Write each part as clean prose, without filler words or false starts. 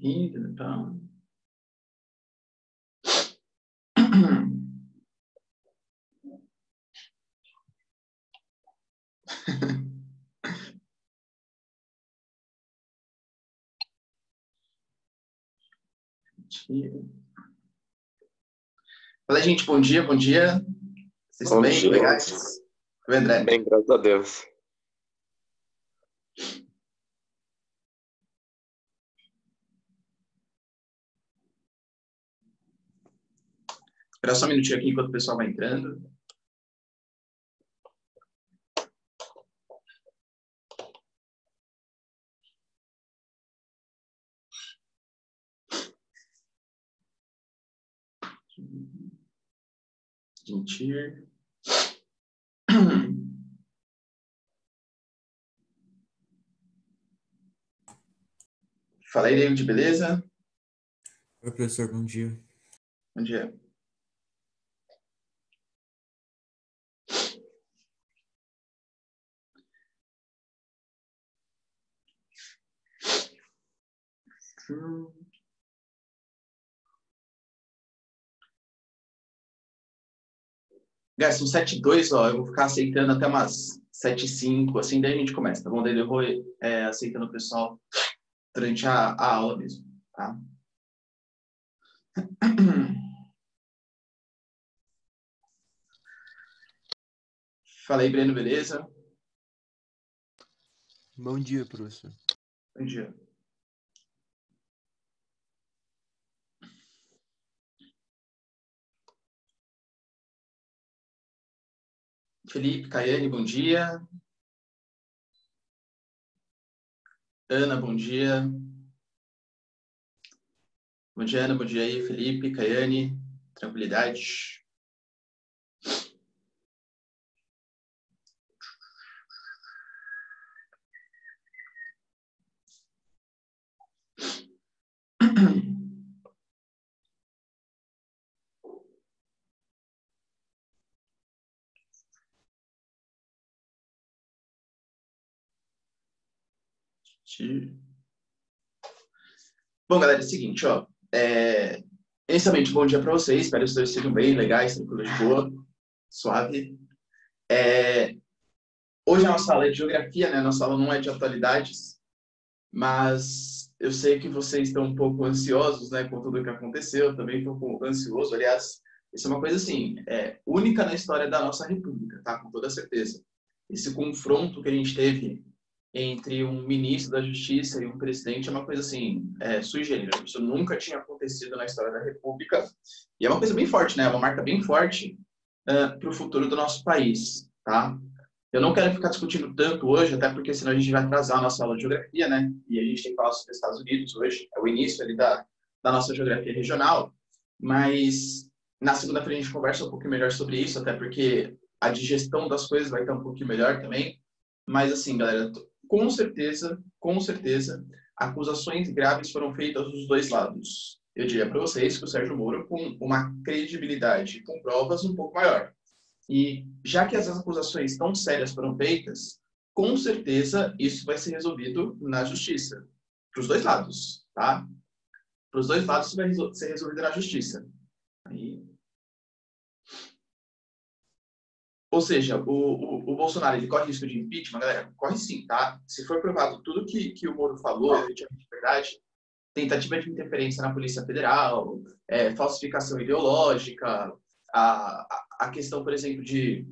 Então... Fala, gente, bom dia, bom dia. Vocês estão bem? Legais? Oi, André. Bem, graças a Deus. Espera só um minutinho aqui enquanto o pessoal vai entrando. Gentil. Fala aí, David, beleza? Oi, professor, bom dia. Bom dia. Guys, são 7h02, ó, eu vou ficar aceitando até umas 7h05, assim, daí a gente começa, tá bom? Daí eu vou aceitando o pessoal durante a aula mesmo, tá? Fala aí, Breno, beleza? Bom dia, professor. Bom dia. Felipe, Caiane, bom dia. Ana, bom dia. Bom dia, Ana, bom dia aí, Felipe, Caiane. Tranquilidade. Bom, galera, é o seguinte, ó. Inicialmente, bom dia para vocês. Espero que vocês estejam bem, legais, tranquilos, de boa, suave. Hoje a nossa aula é de geografia, né? A nossa aula não é de atualidades, mas eu sei que vocês estão um pouco ansiosos, né, com tudo o que aconteceu. Eu também estou um pouco ansioso. Aliás, isso é uma coisa, assim, única na história da nossa república, tá? Com toda certeza. Esse confronto que a gente teve entre um ministro da Justiça e um presidente é uma coisa, assim, sui generis. Isso nunca tinha acontecido na história da república. E é uma coisa bem forte, né? É uma marca bem forte para o futuro do nosso país, tá? Eu não quero ficar discutindo tanto hoje, até porque senão a gente vai atrasar a nossa aula de geografia, né? E a gente tem que falar sobre os Estados Unidos hoje, é o início ali da nossa geografia regional. Mas na segunda-feira a gente conversa um pouquinho melhor sobre isso, até porque a digestão das coisas vai estar um pouquinho melhor também. Mas assim, galera, com certeza, acusações graves foram feitas dos dois lados. Eu diria para vocês que o Sérgio Moro com uma credibilidade com provas um pouco maior. E já que essas acusações tão sérias foram feitas, com certeza isso vai ser resolvido na justiça. Para os dois lados, tá? Para os dois lados isso vai ser resolvido na justiça. Ou seja, o Bolsonaro, ele corre risco de impeachment, galera? Corre sim, tá? Se for provado tudo que o Moro falou, efetivamente verdade, tentativa de interferência na Polícia Federal, falsificação ideológica, a questão, por exemplo, de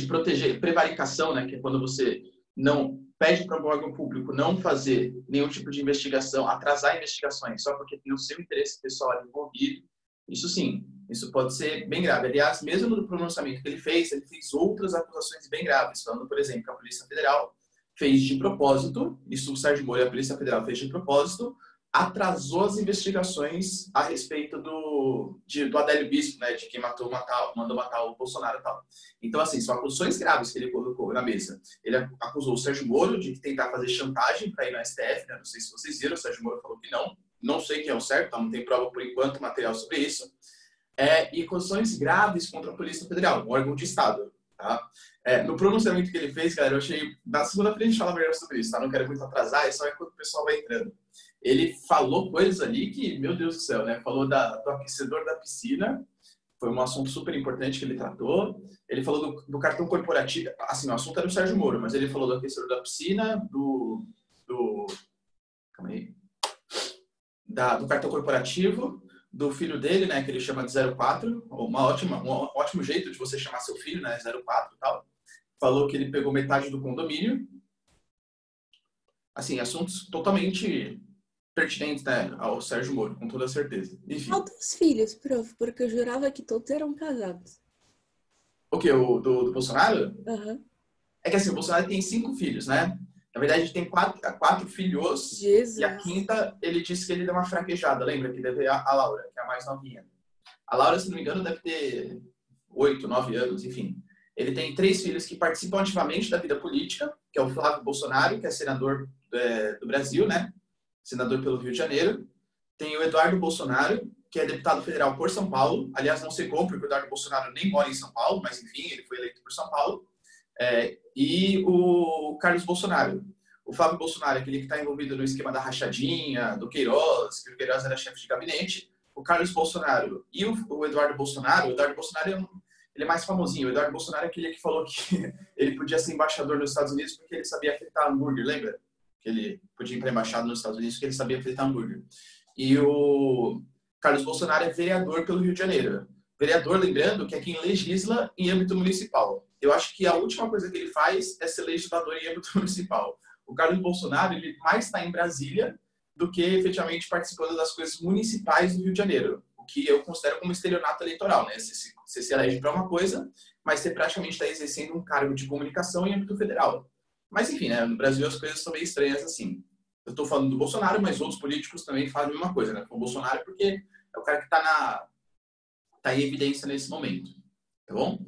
proteger, prevaricação, né, que é quando você não pede para o órgão público não fazer nenhum tipo de investigação, atrasar investigações só porque tem o seu interesse pessoal envolvido. Isso sim, isso pode ser bem grave. Aliás, mesmo no pronunciamento que ele fez outras acusações bem graves, falando, por exemplo, que a Polícia Federal fez de propósito, isso o Sérgio Moro e a Polícia Federal fez de propósito, atrasou as investigações a respeito do Adélio Bispo, né, de quem mandou matar o Bolsonaro e tal. Então, assim, são acusações graves que ele colocou na mesa. Ele acusou o Sérgio Moro de tentar fazer chantagem para ir no STF, né? Não sei se vocês viram, o Sérgio Moro falou que não sei quem é o certo, tá? Não tem prova por enquanto material sobre isso. E acusações graves contra a Polícia Federal, um órgão de Estado. Tá? No pronunciamento que ele fez, galera, eu achei... Na segunda-feira a gente fala melhor sobre isso, tá? Não quero muito atrasar, é só enquanto o pessoal vai entrando. Ele falou coisas ali que, meu Deus do céu, né? Falou do aquecedor da piscina, foi um assunto super importante que ele tratou. Ele falou do cartão corporativo, assim, o assunto era o Sérgio Moro, mas ele falou do aquecedor da piscina, calma aí. Do cartão corporativo, do filho dele, né, que ele chama de 04, um ótimo jeito de você chamar seu filho, né, 04 e tal. Falou que ele pegou metade do condomínio. Assim, assuntos totalmente pertinentes, né, ao Sérgio Moro, com toda certeza. Enfim. Quantos filhos, prof? Porque eu jurava que todos eram casados. O quê? O do Bolsonaro? Uhum. É que assim, o Bolsonaro tem 5 filhos, né? Na verdade, ele tem 4 filhos. Jesus. E a quinta, ele disse que ele deu uma fraquejada. Lembra que deve a Laura, que é a mais novinha. A Laura, se não me engano, deve ter 8, 9 anos, enfim. Ele tem 3 filhos que participam ativamente da vida política, que é o Flávio Bolsonaro, que é senador do Brasil, né? Senador pelo Rio de Janeiro. Tem o Eduardo Bolsonaro, que é deputado federal por São Paulo. Aliás, não sei como, porque o Eduardo Bolsonaro nem mora em São Paulo, mas enfim, ele foi eleito por São Paulo. E o Carlos Bolsonaro. O Flávio Bolsonaro, aquele que está envolvido no esquema da rachadinha, do Queiroz, que o Queiroz era chefe de gabinete. O Carlos Bolsonaro e o Eduardo Bolsonaro. O Eduardo Bolsonaro ele é mais famosinho. O Eduardo Bolsonaro é aquele que falou que ele podia ser embaixador nos Estados Unidos porque ele sabia fritar hambúrguer, lembra? Que ele podia ir para a embaixada nos Estados Unidos porque ele sabia fritar hambúrguer. E o Carlos Bolsonaro é vereador pelo Rio de Janeiro. Vereador, lembrando, que é quem legisla em âmbito municipal. Eu acho que a última coisa que ele faz é ser legislador em âmbito municipal. O Carlos Bolsonaro, ele mais está em Brasília do que efetivamente participando das coisas municipais do Rio de Janeiro. O que eu considero como estelionato eleitoral, né? Você se elege para uma coisa, mas você praticamente está exercendo um cargo de comunicação em âmbito federal. Mas, enfim, né? No Brasil as coisas são meio estranhas assim. Eu estou falando do Bolsonaro, mas outros políticos também fazem a mesma coisa, né? O Bolsonaro porque é o cara que está em evidência nesse momento, tá bom?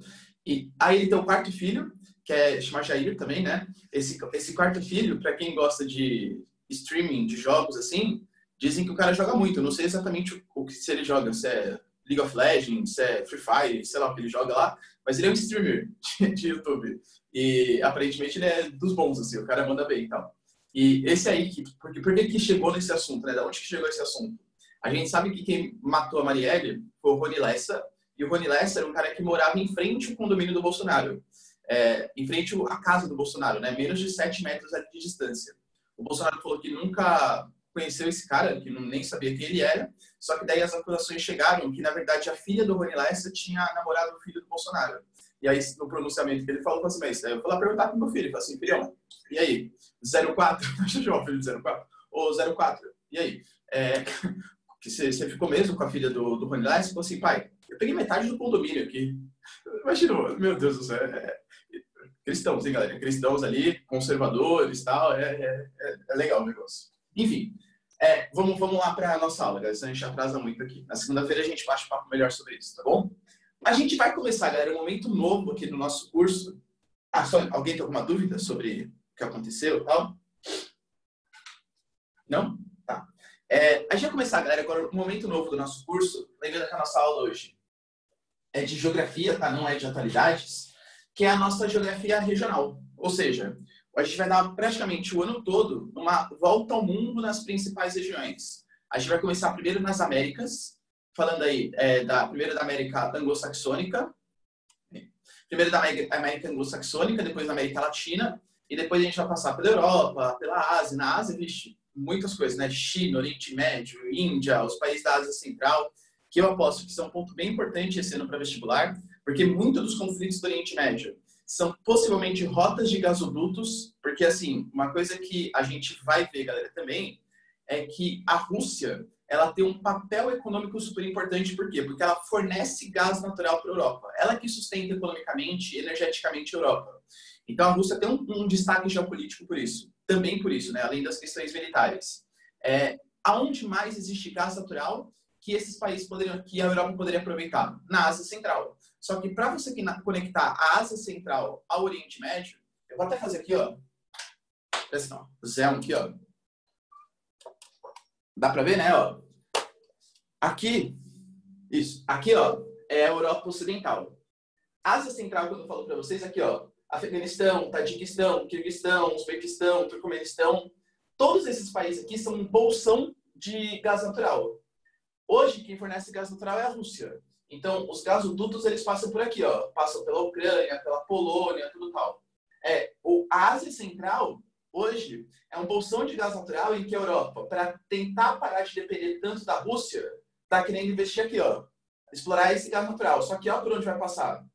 E aí ele tem o quarto filho, que chama Jair também, né? Esse quarto filho, para quem gosta de streaming, de jogos assim, dizem que o cara joga muito. Eu não sei exatamente se ele joga, se é League of Legends, se é Free Fire, sei lá o que ele joga lá, mas ele é um streamer de YouTube. E aparentemente ele é dos bons, assim, o cara manda bem e tal. E esse aí, por que chegou nesse assunto, né? Da onde que chegou esse assunto? A gente sabe que quem matou a Marielle foi o Rony Lessa, e o Rony Lessa era um cara que morava em frente ao condomínio do Bolsonaro, em frente à casa do Bolsonaro, né? Menos de 7 metros ali de distância. O Bolsonaro falou que nunca conheceu esse cara, que nem sabia quem ele era, só que daí as acusações chegaram que, na verdade, a filha do Rony Lessa tinha namorado o filho do Bolsonaro. E aí, no pronunciamento que ele falou assim, mas eu fui lá perguntar pro meu filho, ele falou assim, filhão, e aí? 04? Deixa eu chamar o filho de 04. Ô, 04, e aí? Que você ficou mesmo com a filha do Rony Lessa? Ele falou assim, pai, eu peguei metade do condomínio aqui. Imagina, meu Deus do céu, cristãos, hein, galera? Cristãos ali, conservadores e tal, é legal o negócio. Enfim, vamos lá para a nossa aula, galera, senão a gente atrasa muito aqui. Na segunda-feira a gente bate um papo melhor sobre isso, tá bom? A gente vai começar, galera, um momento novo aqui no nosso curso. Só alguém tem alguma dúvida sobre o que aconteceu e tal? Não? Tá. A gente vai começar, galera, agora um momento novo do nosso curso. Lembrando que a nossa aula hoje é de geografia, tá? Não é de atualidades, que é a nossa geografia regional. Ou seja, a gente vai dar praticamente o ano todo uma volta ao mundo nas principais regiões. A gente vai começar primeiro nas Américas, falando aí primeiro da América anglo-saxônica, primeiro da América anglo-saxônica, depois da América Latina, e depois a gente vai passar pela Europa, pela Ásia. Na Ásia, vixe, muitas coisas, né? China, Oriente Médio, Índia, os países da Ásia Central, que eu aposto que são um ponto bem importante esse ano para vestibular, porque muitos dos conflitos do Oriente Médio são possivelmente rotas de gasodutos, porque, assim, uma coisa que a gente vai ver, galera, também, é que a Rússia, ela tem um papel econômico super importante. Por quê? Porque ela fornece gás natural para a Europa. Ela que sustenta economicamente e energeticamente a Europa. Então, a Rússia tem um destaque geopolítico por isso. Também por isso, né? Além das questões militares. Aonde mais existe gás natural que esses países que a Europa poderia aproveitar? Na Ásia Central. Só que para você conectar a Ásia Central ao Oriente Médio, eu vou até fazer aqui, ó. Atenção, zoom aqui, ó. Dá para ver, né, ó? Aqui, isso. Aqui, ó, é a Europa Ocidental. Ásia Central, quando eu falo para vocês, aqui, ó. Afeganistão, Tajiquistão, Quirguistão, Uzbequistão, Turcomenistão. Todos esses países aqui são um bolsão de gás natural. Hoje, quem fornece gás natural é a Rússia. Então, os gasodutos, eles passam por aqui, ó. Passam pela Ucrânia, pela Polônia, tudo tal. A Ásia Central, hoje, é um bolsão de gás natural em que a Europa, para tentar parar de depender tanto da Rússia, está querendo investir aqui, ó. Explorar esse gás natural. Só que, ó, por onde vai passar?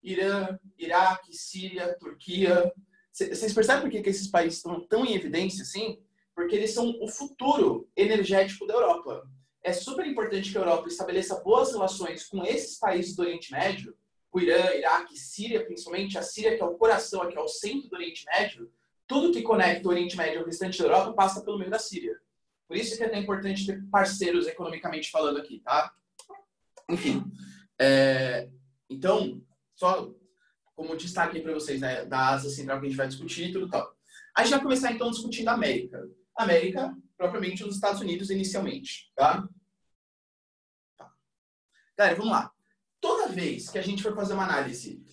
Irã, Iraque, Síria, Turquia. Vocês percebem por que esses países estão tão em evidência, assim? Porque eles são o futuro energético da Europa. É super importante que a Europa estabeleça boas relações com esses países do Oriente Médio, o Irã, Iraque, Síria, principalmente, a Síria, que é o coração, aqui é o centro do Oriente Médio. Tudo que conecta o Oriente Médio ao restante da Europa passa pelo meio da Síria. Por isso que é tão importante ter parceiros economicamente falando aqui, tá? Enfim. Então, só como destaque para vocês, né, da Ásia Central que a gente vai discutir e tudo tal. A gente vai começar, então, discutindo a América. América, propriamente, os Estados Unidos, inicialmente, tá? Galera, vamos lá. Toda vez que a gente for fazer uma análise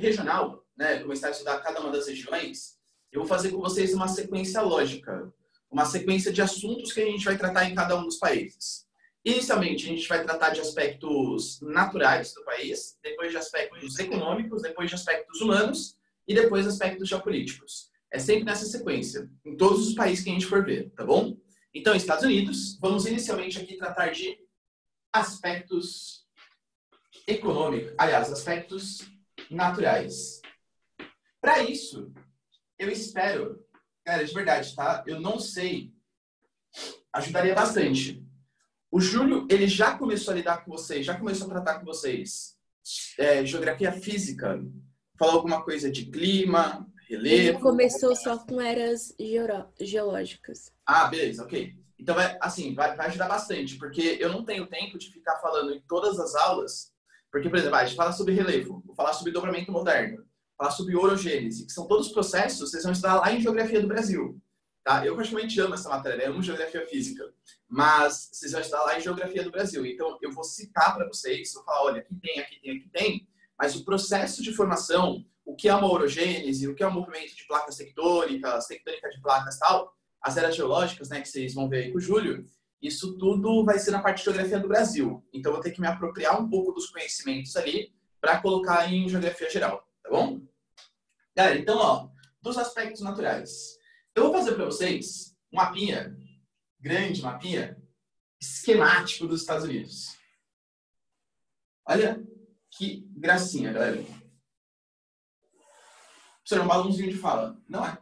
regional, né, começar a estudar cada uma das regiões, eu vou fazer com vocês uma sequência lógica, uma sequência de assuntos que a gente vai tratar em cada um dos países. Inicialmente, a gente vai tratar de aspectos naturais do país, depois de aspectos econômicos, depois de aspectos humanos e depois aspectos geopolíticos. É sempre nessa sequência, em todos os países que a gente for ver, tá bom? Então, Estados Unidos, vamos inicialmente aqui tratar de aspectos econômicos, aliás, aspectos naturais. Para isso, eu espero, cara, de verdade, tá? Eu não sei, ajudaria bastante. O Júlio, ele já começou a lidar com vocês, já começou a tratar com vocês geografia física, falou alguma coisa de clima, relevo. Ele começou só com eras geológicas. Ah, beleza, ok. Então, vai ajudar bastante, porque eu não tenho tempo de ficar falando em todas as aulas, porque, por exemplo, a gente fala sobre relevo, vou falar sobre dobramento moderno, falar sobre orogênese, que são todos processos, vocês vão estudar lá em Geografia do Brasil. Tá? Eu praticamente amo essa matéria, eu amo Geografia Física, mas vocês vão estudar lá em Geografia do Brasil. Então, eu vou citar para vocês, vou falar, olha, aqui tem, mas o processo de formação, o que é uma orogênese, o que é o movimento de placas tectônicas, tectônica de placas e tal, as eras geológicas, né, que vocês vão ver aí com o Júlio, isso tudo vai ser na parte de geografia do Brasil. Então, eu vou ter que me apropriar um pouco dos conhecimentos ali para colocar em geografia geral, tá bom? Galera, então, ó, dos aspectos naturais. Eu vou fazer para vocês um mapinha, grande mapinha, esquemático dos Estados Unidos. Olha que gracinha, galera. Isso é um balãozinho de fala. Não é.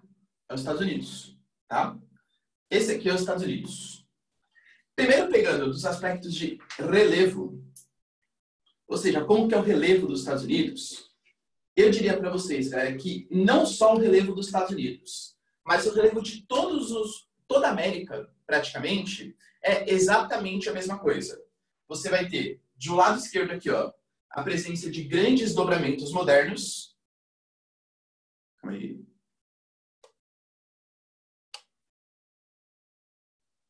É os Estados Unidos, tá? Esse aqui é os Estados Unidos. Primeiro pegando dos aspectos de relevo, ou seja, como que é o relevo dos Estados Unidos, eu diria para vocês, galera, que não só o relevo dos Estados Unidos, mas o relevo de toda a América, praticamente, é exatamente a mesma coisa. Você vai ter, de um lado esquerdo aqui, ó, a presença de grandes dobramentos modernos. Calma aí.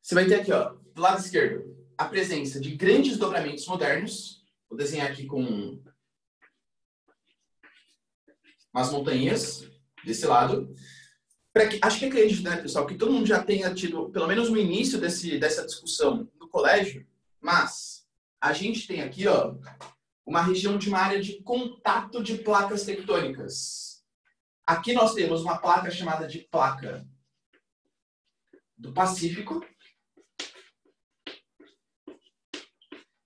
Você vai ter aqui, ó, do lado esquerdo, a presença de grandes dobramentos modernos. Vou desenhar aqui com umas montanhas desse lado. Acho que acredito, né, pessoal, que todo mundo já tenha tido, pelo menos no início dessa discussão no colégio, mas a gente tem aqui, ó, uma região de uma área de contato de placas tectônicas. Aqui nós temos uma placa chamada de placa do Pacífico,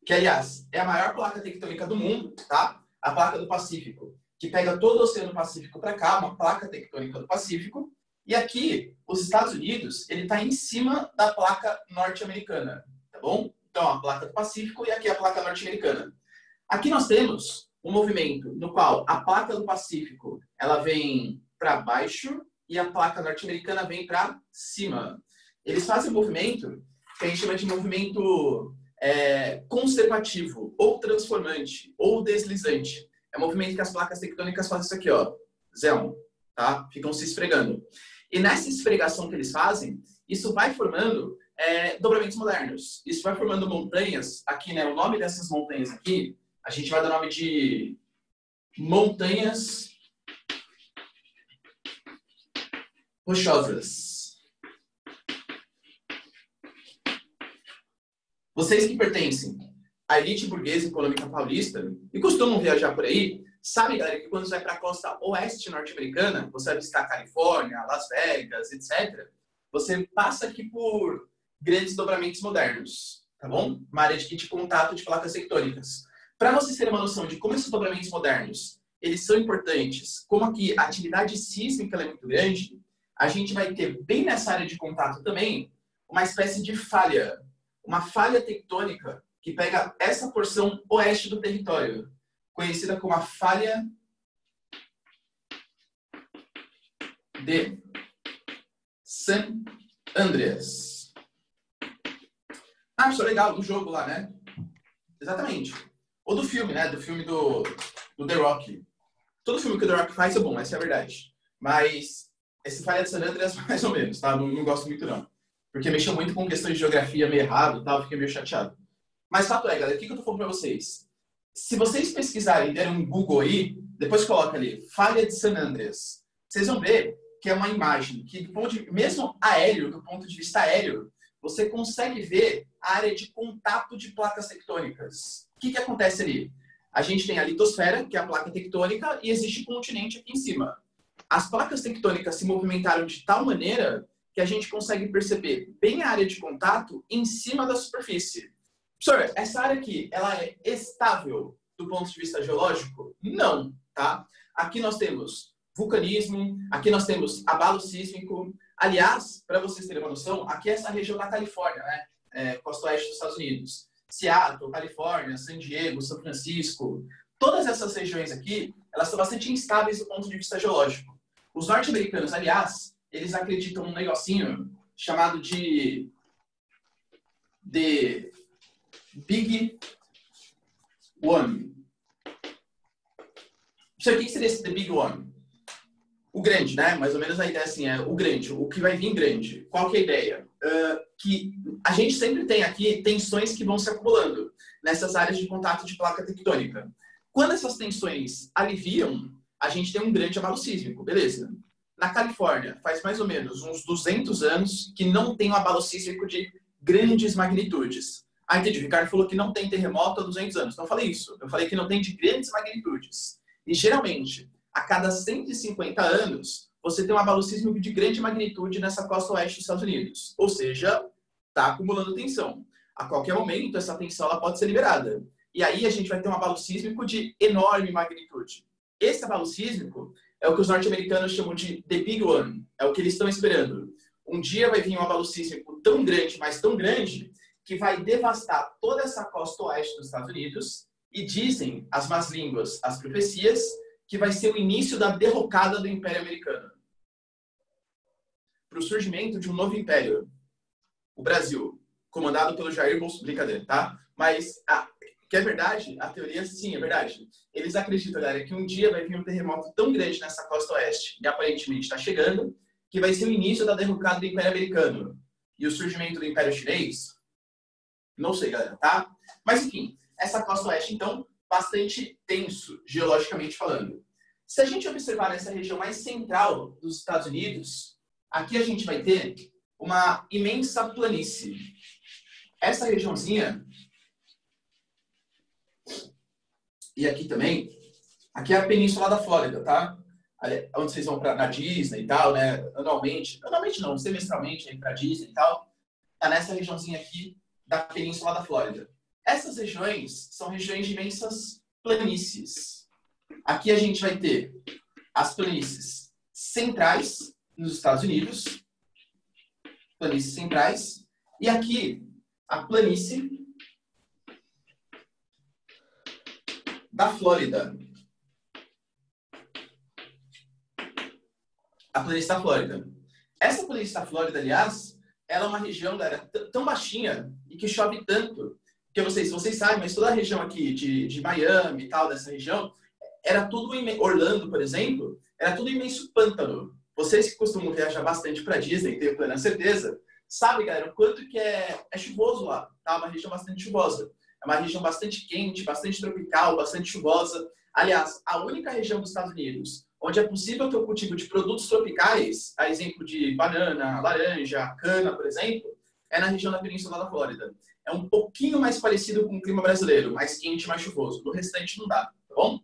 que, aliás, é a maior placa tectônica do mundo, tá? A placa do Pacífico, que pega todo o Oceano Pacífico para cá, uma placa tectônica do Pacífico. E aqui, os Estados Unidos, ele está em cima da placa norte-americana, tá bom? Então, a placa do Pacífico e aqui a placa norte-americana. Aqui nós temos um movimento no qual a placa do Pacífico, ela vem para baixo e a placa norte-americana vem para cima. Eles fazem um movimento que a gente chama de movimento conservativo, ou transformante, ou deslizante. É um movimento que as placas tectônicas fazem isso aqui, ó, Zéon, tá? Ficam se esfregando. E nessa esfregação que eles fazem, isso vai formando dobramentos modernos. Isso vai formando montanhas. Aqui, né, o nome dessas montanhas aqui, a gente vai dar o nome de montanhas rochosas. Vocês que pertencem à elite burguesa econômica paulista e costumam viajar por aí, sabem, galera, que quando você vai para a costa oeste norte-americana, você vai visitar a Califórnia, Las Vegas, etc., você passa aqui por grandes dobramentos modernos, tá bom? Uma área de contato de placas tectônicas. Para vocês terem uma noção de como esses dobramentos modernos eles são importantes, como aqui a atividade sísmica é muito grande, a gente vai ter bem nessa área de contato também uma espécie de falha, uma falha tectônica que pega essa porção oeste do território, conhecida como a falha de San Andreas. Ah, isso é legal, do jogo lá, né? Exatamente. Ou do filme, né? Do filme do The Rock. Todo filme que o The Rock faz é bom, essa é a verdade. Mas esse falha de San Andreas, mais ou menos, tá? Não gosto muito, não. Porque mexeu muito com questões de geografia meio errado e tal, fiquei meio chateado. Mas fato é, galera, o que eu tô falando pra vocês? Se vocês pesquisarem e derem um Google aí, depois coloca ali, falha de San Andreas, vocês vão ver que é uma imagem que, mesmo aéreo, do ponto de vista aéreo, você consegue ver a área de contato de placas tectônicas. O que acontece ali? A gente tem a litosfera, que é a placa tectônica, e existe um continente aqui em cima. As placas tectônicas se movimentaram de tal maneira que a gente consegue perceber bem a área de contato em cima da superfície. Professor, essa área aqui, ela é estável do ponto de vista geológico? Não, tá? Aqui nós temos vulcanismo, aqui nós temos abalo sísmico. Aliás, para vocês terem uma noção, aqui é essa região da Califórnia, né? Costa oeste dos Estados Unidos. Seattle, Califórnia, San Diego, São Francisco. Todas essas regiões aqui, elas são bastante instáveis do ponto de vista geológico. Os norte-americanos, aliás, eles acreditam num negocinho chamado de The Big One. Isso aqui seria esse The Big One? O grande, né? Mais ou menos a ideia assim, é o grande, o que vai vir grande. Qual que é a ideia? Que a gente sempre tem aqui tensões que vão se acumulando nessas áreas de contato de placa tectônica. Quando essas tensões aliviam, a gente tem um grande abalo sísmico, beleza. Na Califórnia, faz mais ou menos uns 200 anos que não tem um abalo sísmico de grandes magnitudes. Ah, entendi. O Ricardo falou que não tem terremoto há 200 anos. Não falei isso. Eu falei que não tem de grandes magnitudes. E, geralmente, a cada 150 anos, você tem um abalo sísmico de grande magnitude nessa costa oeste dos Estados Unidos. Ou seja, está acumulando tensão. A qualquer momento, essa tensão ela pode ser liberada. E aí, a gente vai ter um abalo sísmico de enorme magnitude. Esse abalo sísmico é o que os norte-americanos chamam de The Big One. É o que eles estão esperando. Um dia vai vir um abalo sísmico tão grande, mas tão grande, que vai devastar toda essa costa oeste dos Estados Unidos, e dizem as más línguas, as profecias, que vai ser o início da derrocada do Império Americano. Para o surgimento de um novo império. O Brasil, comandado pelo Jair Bolsonaro. Brincadeira, tá? Mas, que é verdade, a teoria sim, é verdade. Eles acreditam, galera, que um dia vai vir um terremoto tão grande nessa costa oeste, e aparentemente está chegando, que vai ser o início da derrocada do Império Americano. E o surgimento do Império Chinês? Não sei, galera, tá? Mas, enfim, essa costa oeste, então, bastante tenso, geologicamente falando. Se a gente observar nessa região mais central dos Estados Unidos, aqui a gente vai ter uma imensa planície. Essa regiãozinha, e aqui também, aqui é a Península da Flórida, tá? Onde vocês vão na Disney e tal, né? Anualmente não, semestralmente aí pra Disney e tal. Tá nessa regiãozinha aqui da Península da Flórida. Essas regiões são regiões de imensas planícies. Aqui a gente vai ter as planícies centrais nos Estados Unidos, planícies centrais, e aqui a planície da Flórida. A planície da Flórida. Essa planície da Flórida, aliás, ela é uma região, galera, tão baixinha e que chove tanto. Porque vocês sabem, mas toda a região aqui de Miami e tal, dessa região, era tudo Orlando, por exemplo, era tudo imenso pântano. Vocês que costumam viajar bastante para Disney, tenho plena certeza, sabem, galera, o quanto que é chuvoso lá. Tá? Uma região bastante chuvosa. É uma região bastante quente, bastante tropical, bastante chuvosa. Aliás, a única região dos Estados Unidos onde é possível ter o cultivo de produtos tropicais, a exemplo de banana, laranja, cana, por exemplo, é na região da Península da Flórida. É um pouquinho mais parecido com o clima brasileiro, mais quente, mais chuvoso. No restante não dá, tá bom?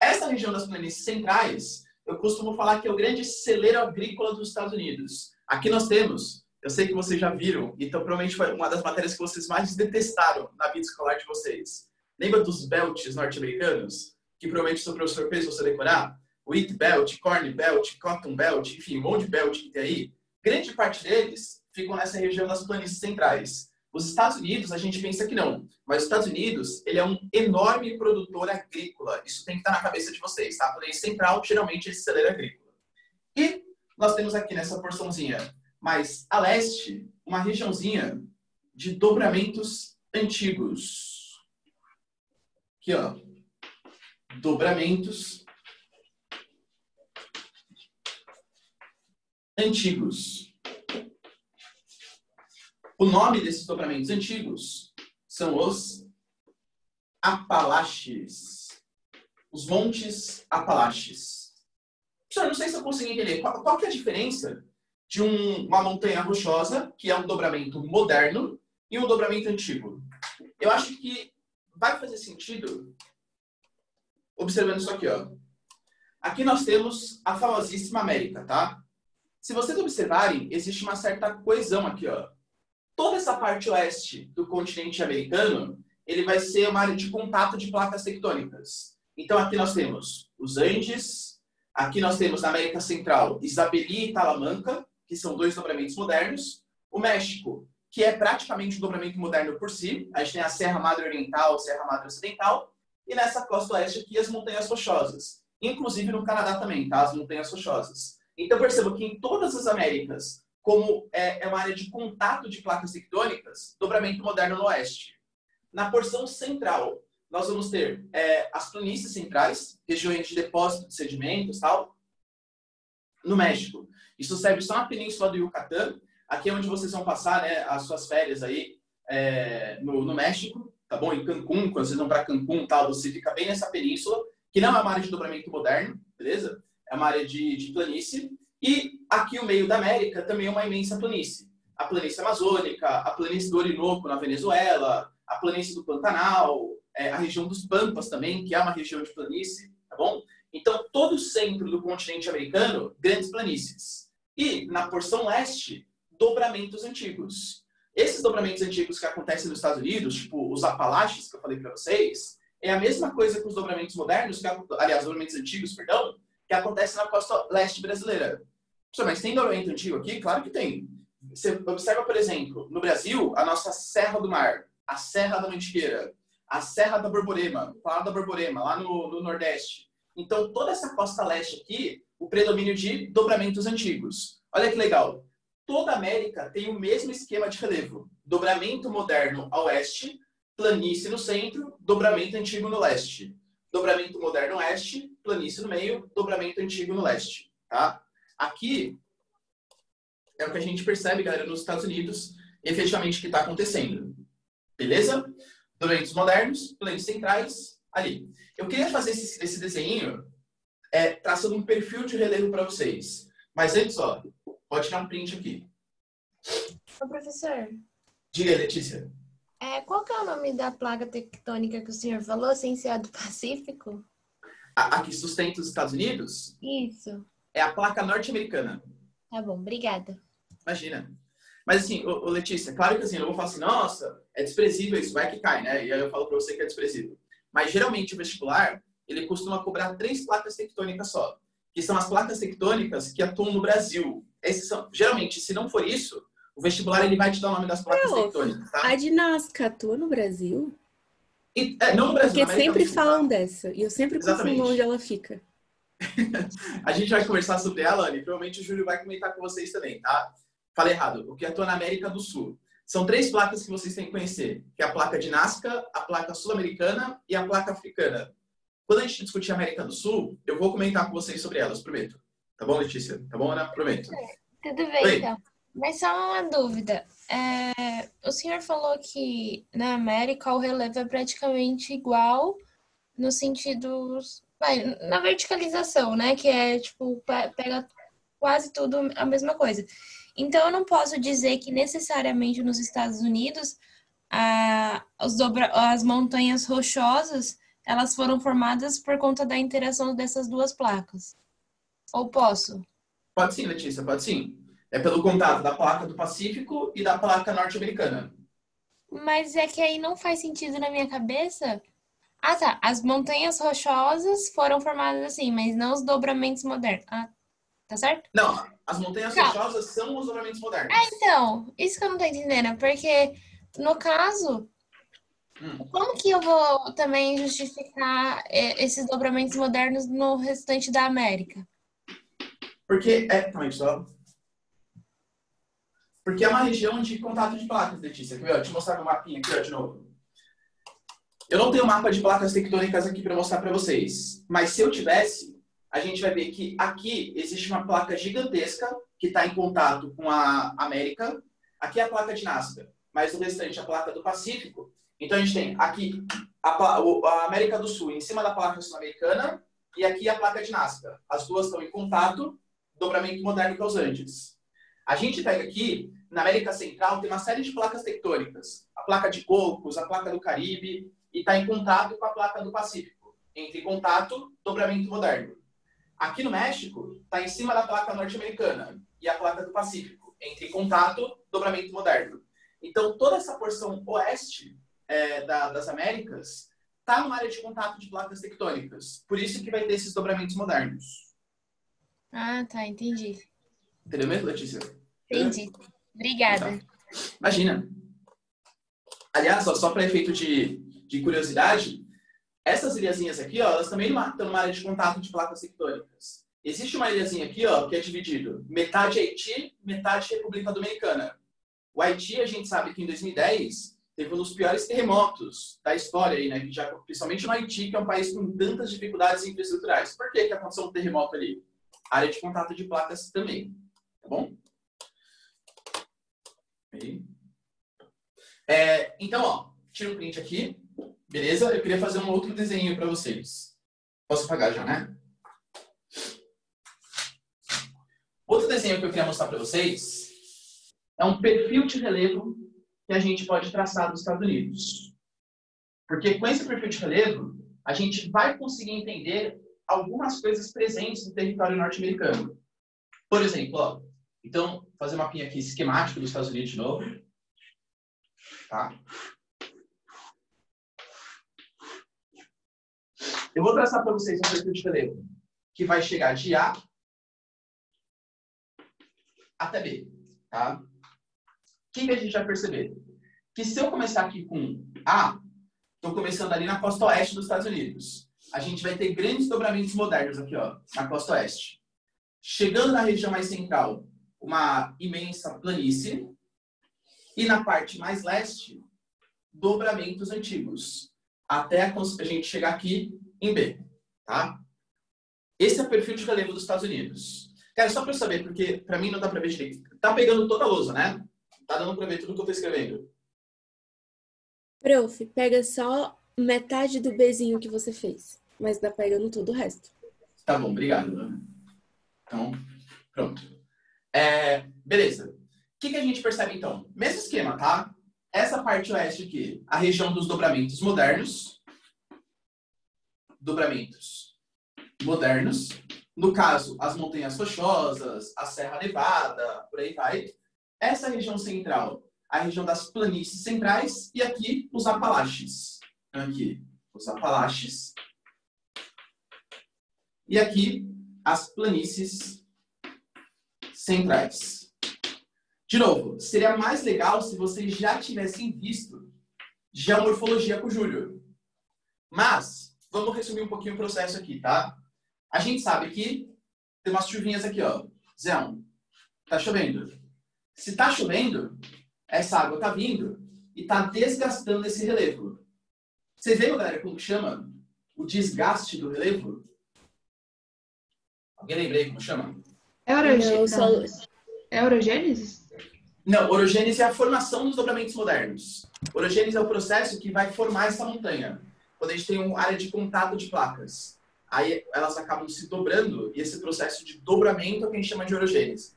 Essa região das planícies centrais, eu costumo falar que é o grande celeiro agrícola dos Estados Unidos. Aqui nós temos, eu sei que vocês já viram, então provavelmente foi uma das matérias que vocês mais detestaram na vida escolar de vocês. Lembra dos belts norte-americanos? Que provavelmente o seu professor fez você decorar? Wheat Belt, Corn Belt, Cotton Belt, enfim, um monte de belt que tem aí. Grande parte deles ficam nessa região das planícies centrais. Os Estados Unidos, a gente pensa que não. Mas os Estados Unidos, ele é um enorme produtor agrícola. Isso tem que estar na cabeça de vocês, tá? A planície central, geralmente, é esse celeiro agrícola. E nós temos aqui nessa porçãozinha mais a leste, uma regiãozinha de dobramentos antigos. Aqui, ó. Dobramentos antigos. O nome desses dobramentos antigos são os Apalaches. Os Montes Apalaches. Professor, não sei se eu consegui entender. Qual que é a diferença de uma montanha rochosa, que é um dobramento moderno, e um dobramento antigo? Eu acho que vai fazer sentido observando isso aqui, ó. Aqui nós temos a famosíssima América, tá? Se vocês observarem, existe uma certa coesão aqui, ó. Toda essa parte oeste do continente americano, ele vai ser uma área de contato de placas tectônicas. Então, aqui nós temos os Andes, aqui nós temos na América Central, Isabelí e Talamanca, que são dois dobramentos modernos. O México, que é praticamente um dobramento moderno por si. A gente tem a Serra Madre Oriental, Serra Madre Ocidental. E nessa costa oeste aqui, as montanhas rochosas. Inclusive no Canadá também, tá? As montanhas rochosas. Então, perceba que em todas as Américas, como é uma área de contato de placas tectônicas, dobramento moderno no oeste. Na porção central, nós vamos ter as planícies centrais, regiões de depósito de sedimentos e tal. No México, isso serve só na península do Yucatán. Aqui é onde vocês vão passar, né, as suas férias aí no México, tá bom? Em Cancún, quando vocês vão para Cancún, tal, você fica bem nessa península. que não é uma área de dobramento moderno, beleza? É uma área de planície. E aqui o meio da América também é uma imensa planície. A planície amazônica, a planície do Orinoco na Venezuela, a planície do Pantanal, a região dos Pampas também, que é uma região de planície, tá bom? Então, todo o centro do continente americano, grandes planícies. E, na porção leste, dobramentos antigos. Esses dobramentos antigos que acontecem nos Estados Unidos, tipo os Apalaches, que eu falei para vocês, é a mesma coisa que os dobramentos modernos, aliás, dobramentos antigos, perdão, que acontecem na costa leste brasileira. Mas tem dobramento antigo aqui? Claro que tem. Você observa, por exemplo, no Brasil, a nossa Serra do Mar, a Serra da Mantiqueira, a Serra da Borborema, o Claro da Borborema, lá no Nordeste. Então, toda essa costa leste aqui, o predomínio de dobramentos antigos. Olha que legal. Toda a América tem o mesmo esquema de relevo. Dobramento moderno a oeste, planície no centro, dobramento antigo no leste. Dobramento moderno oeste, planície no meio, dobramento antigo no leste. Tá? Aqui é o que a gente percebe, galera, nos Estados Unidos, efetivamente o que está acontecendo. Beleza? Dobramentos modernos, planícies centrais, ali. Eu queria fazer esse desenho traçando um perfil de relevo para vocês. Mas antes, ó, pode tirar um print aqui. Ô, professor. Diga, Letícia. Qual que é o nome da placa tectônica que o senhor falou, sem ser a do Pacífico? A que sustenta os Estados Unidos? Isso. É a placa norte-americana. Tá bom, obrigada. Imagina. Mas assim, Letícia, claro que assim, eu vou falar assim, nossa, é desprezível isso, vai que cai, né? E aí eu falo para você que é desprezível. Mas geralmente o vestibular, ele costuma cobrar 3 placas tectônicas só, que são as placas tectônicas que atuam no Brasil. Esses são, geralmente, se não for isso, o vestibular ele vai te dar o nome das placas tectônicas, tá? A de Nazca atua no Brasil? Não no Brasil, Porque sempre falam dessa, e eu sempre confundo onde ela fica. A gente vai conversar sobre ela, Anny, provavelmente o Júlio vai comentar com vocês também, tá? Falei errado, o que atua na América do Sul. São 3 placas que vocês têm que conhecer, que é a placa de Nazca, a placa sul-americana e a placa africana. Quando a gente discutir a América do Sul, eu vou comentar com vocês sobre elas, prometo. Tá bom, Letícia? Tá bom, Ana? Prometo. Tudo bem, Oi. então. Mas só uma dúvida. O senhor falou que na América o relevo é praticamente igual no sentido... na verticalização, né? Que é, tipo, pega quase tudo a mesma coisa. Então, eu não posso dizer que necessariamente nos Estados Unidos as montanhas rochosas elas foram formadas por conta da interação dessas duas placas. Ou posso? Pode sim, Letícia, pode sim. É pelo contato da placa do Pacífico e da placa norte-americana. Mas é que aí não faz sentido na minha cabeça. Ah, tá. As montanhas rochosas foram formadas assim, mas não os dobramentos modernos. Ah, tá certo? Não, as montanhas rochosas são os dobramentos modernos. Então, isso que eu não tô entendendo, porque no caso, como que eu vou também justificar esses dobramentos modernos no restante da América? Porque porque é uma região de contato de placas, Letícia. Quer ver? Deixa eu mostrar meu mapinha aqui, ó, de novo. Eu não tenho mapa de placas tectônicas aqui para mostrar para vocês, mas se eu tivesse, a gente vai ver que aqui existe uma placa gigantesca que está em contato com a América. Aqui é a placa de Nazca, mas o restante é a placa do Pacífico. Então a gente tem aqui a América do Sul em cima da placa sul-americana e aqui a placa de Nazca. As duas estão em contato, dobramento moderno que os Andes. A gente pega aqui, na América Central, tem uma série de placas tectônicas. A placa de Cocos, a placa do Caribe, e está em contato com a placa do Pacífico. Entre contato, dobramento moderno. Aqui no México, está em cima da placa norte-americana e a placa do Pacífico. Entre contato, dobramento moderno. Então, toda essa porção oeste das Américas está numa área de contato de placas tectônicas. Por isso que vai ter esses dobramentos modernos. Ah, tá. Entendi. Entendeu mesmo, Letícia? Entendi. Obrigada. Tá. Imagina. Aliás, só para efeito de curiosidade, essas ilhazinhas aqui, ó, elas também estão numa área de contato de placas tectônicas. Existe uma ilhazinha aqui, ó, que é dividido metade Haiti, metade República Dominicana. O Haiti, a gente sabe que em 2010 teve um dos piores terremotos da história aí, né? Principalmente no Haiti, que é um país com tantas dificuldades infraestruturais. Por que aconteceu um terremoto ali? Área de contato de placas também. Tá bom? Aí. Então, ó, tira um print aqui. Beleza? Eu queria fazer um outro desenho para vocês. Posso apagar já, né? Outro desenho que eu queria mostrar para vocês é um perfil de relevo que a gente pode traçar dos Estados Unidos. Porque com esse perfil de relevo, a gente vai conseguir entender algumas coisas presentes no território norte-americano. Por exemplo, ó, então, fazer um mapinha aqui esquemático dos Estados Unidos de novo. Tá? Eu vou traçar para vocês um perfil de relevo que vai chegar de A até B. Tá? O que a gente vai perceber? Que se eu começar aqui com A, estou começando ali na costa oeste dos Estados Unidos. A gente vai ter grandes dobramentos modernos aqui, ó, na costa oeste. Chegando na região mais central, uma imensa planície. E na parte mais leste, dobramentos antigos. Até a gente chegar aqui em B. Tá? Esse é o perfil de relevo dos Estados Unidos. Cara, só para eu saber, porque para mim não dá para ver direito. Tá pegando toda a lousa, né? Tá dando para ver tudo que eu tô escrevendo. Prof, pega só metade do Bzinho que você fez, mas tá pegando todo o resto. Tá bom, obrigado. Então, pronto. Beleza. O que a gente percebe, então? Mesmo esquema, tá? Essa parte oeste aqui, a região dos dobramentos modernos. Dobramentos modernos. No caso, as montanhas rochosas, a Serra Nevada, por aí vai. Essa região central, a região das planícies centrais. E aqui, os Apalaches. Aqui, os Apalaches. E aqui, as planícies centrais. De novo, seria mais legal se vocês já tivessem visto geomorfologia com o Júlio. Mas, vamos resumir um pouquinho o processo aqui, tá? A gente sabe que tem umas chuvinhas aqui, ó. Zéon, tá chovendo. Se tá chovendo, essa água tá vindo e tá desgastando esse relevo. Vocês viram, galera, como chama o desgaste do relevo? Alguém lembrei como chama? É orogênese? Não, orogênese é a formação dos dobramentos modernos. Orogênese é o processo que vai formar essa montanha. Quando a gente tem uma área de contato de placas. Aí elas acabam se dobrando e esse processo de dobramento é o que a gente chama de orogênese.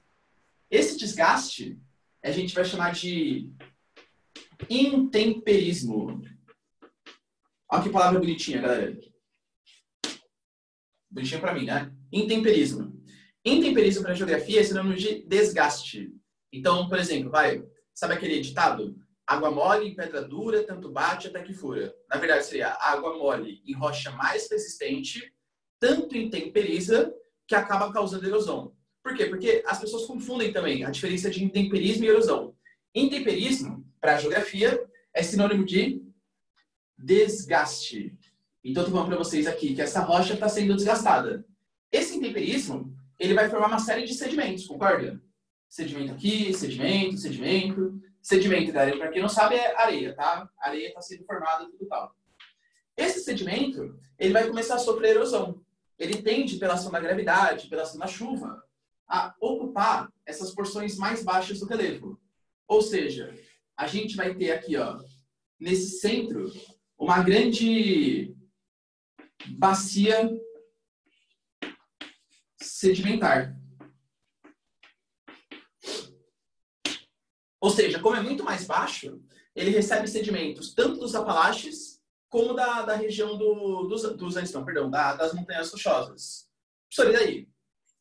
Esse desgaste a gente vai chamar de intemperismo. Olha que palavra bonitinha, galera. Bonitinha para mim, né? Intemperismo. Intemperismo para geografia é sinônimo de desgaste. Então, por exemplo, sabe aquele ditado? Água mole em pedra dura, tanto bate até que fura. Na verdade, seria água mole em rocha mais resistente, tanto intemperiza, que acaba causando erosão. Por quê? Porque as pessoas confundem também a diferença de intemperismo e erosão. Intemperismo, para a geografia, é sinônimo de desgaste. Então, estou falando para vocês aqui que essa rocha está sendo desgastada. Esse intemperismo, ele vai formar uma série de sedimentos, concorda? Sedimento aqui, sedimento, sedimento. Sedimento, galera, para quem não sabe, é areia, tá? A areia está sendo formada, tudo tal. Esse sedimento, ele vai começar a sofrer erosão. Ele tende, pela ação da gravidade, pela ação da chuva, a ocupar essas porções mais baixas do relevo. Ou seja, a gente vai ter aqui, ó, nesse centro, uma grande bacia sedimentar. Ou seja, como é muito mais baixo, ele recebe sedimentos tanto dos Apalaches como da região das montanhas rochosas. Professor, e daí?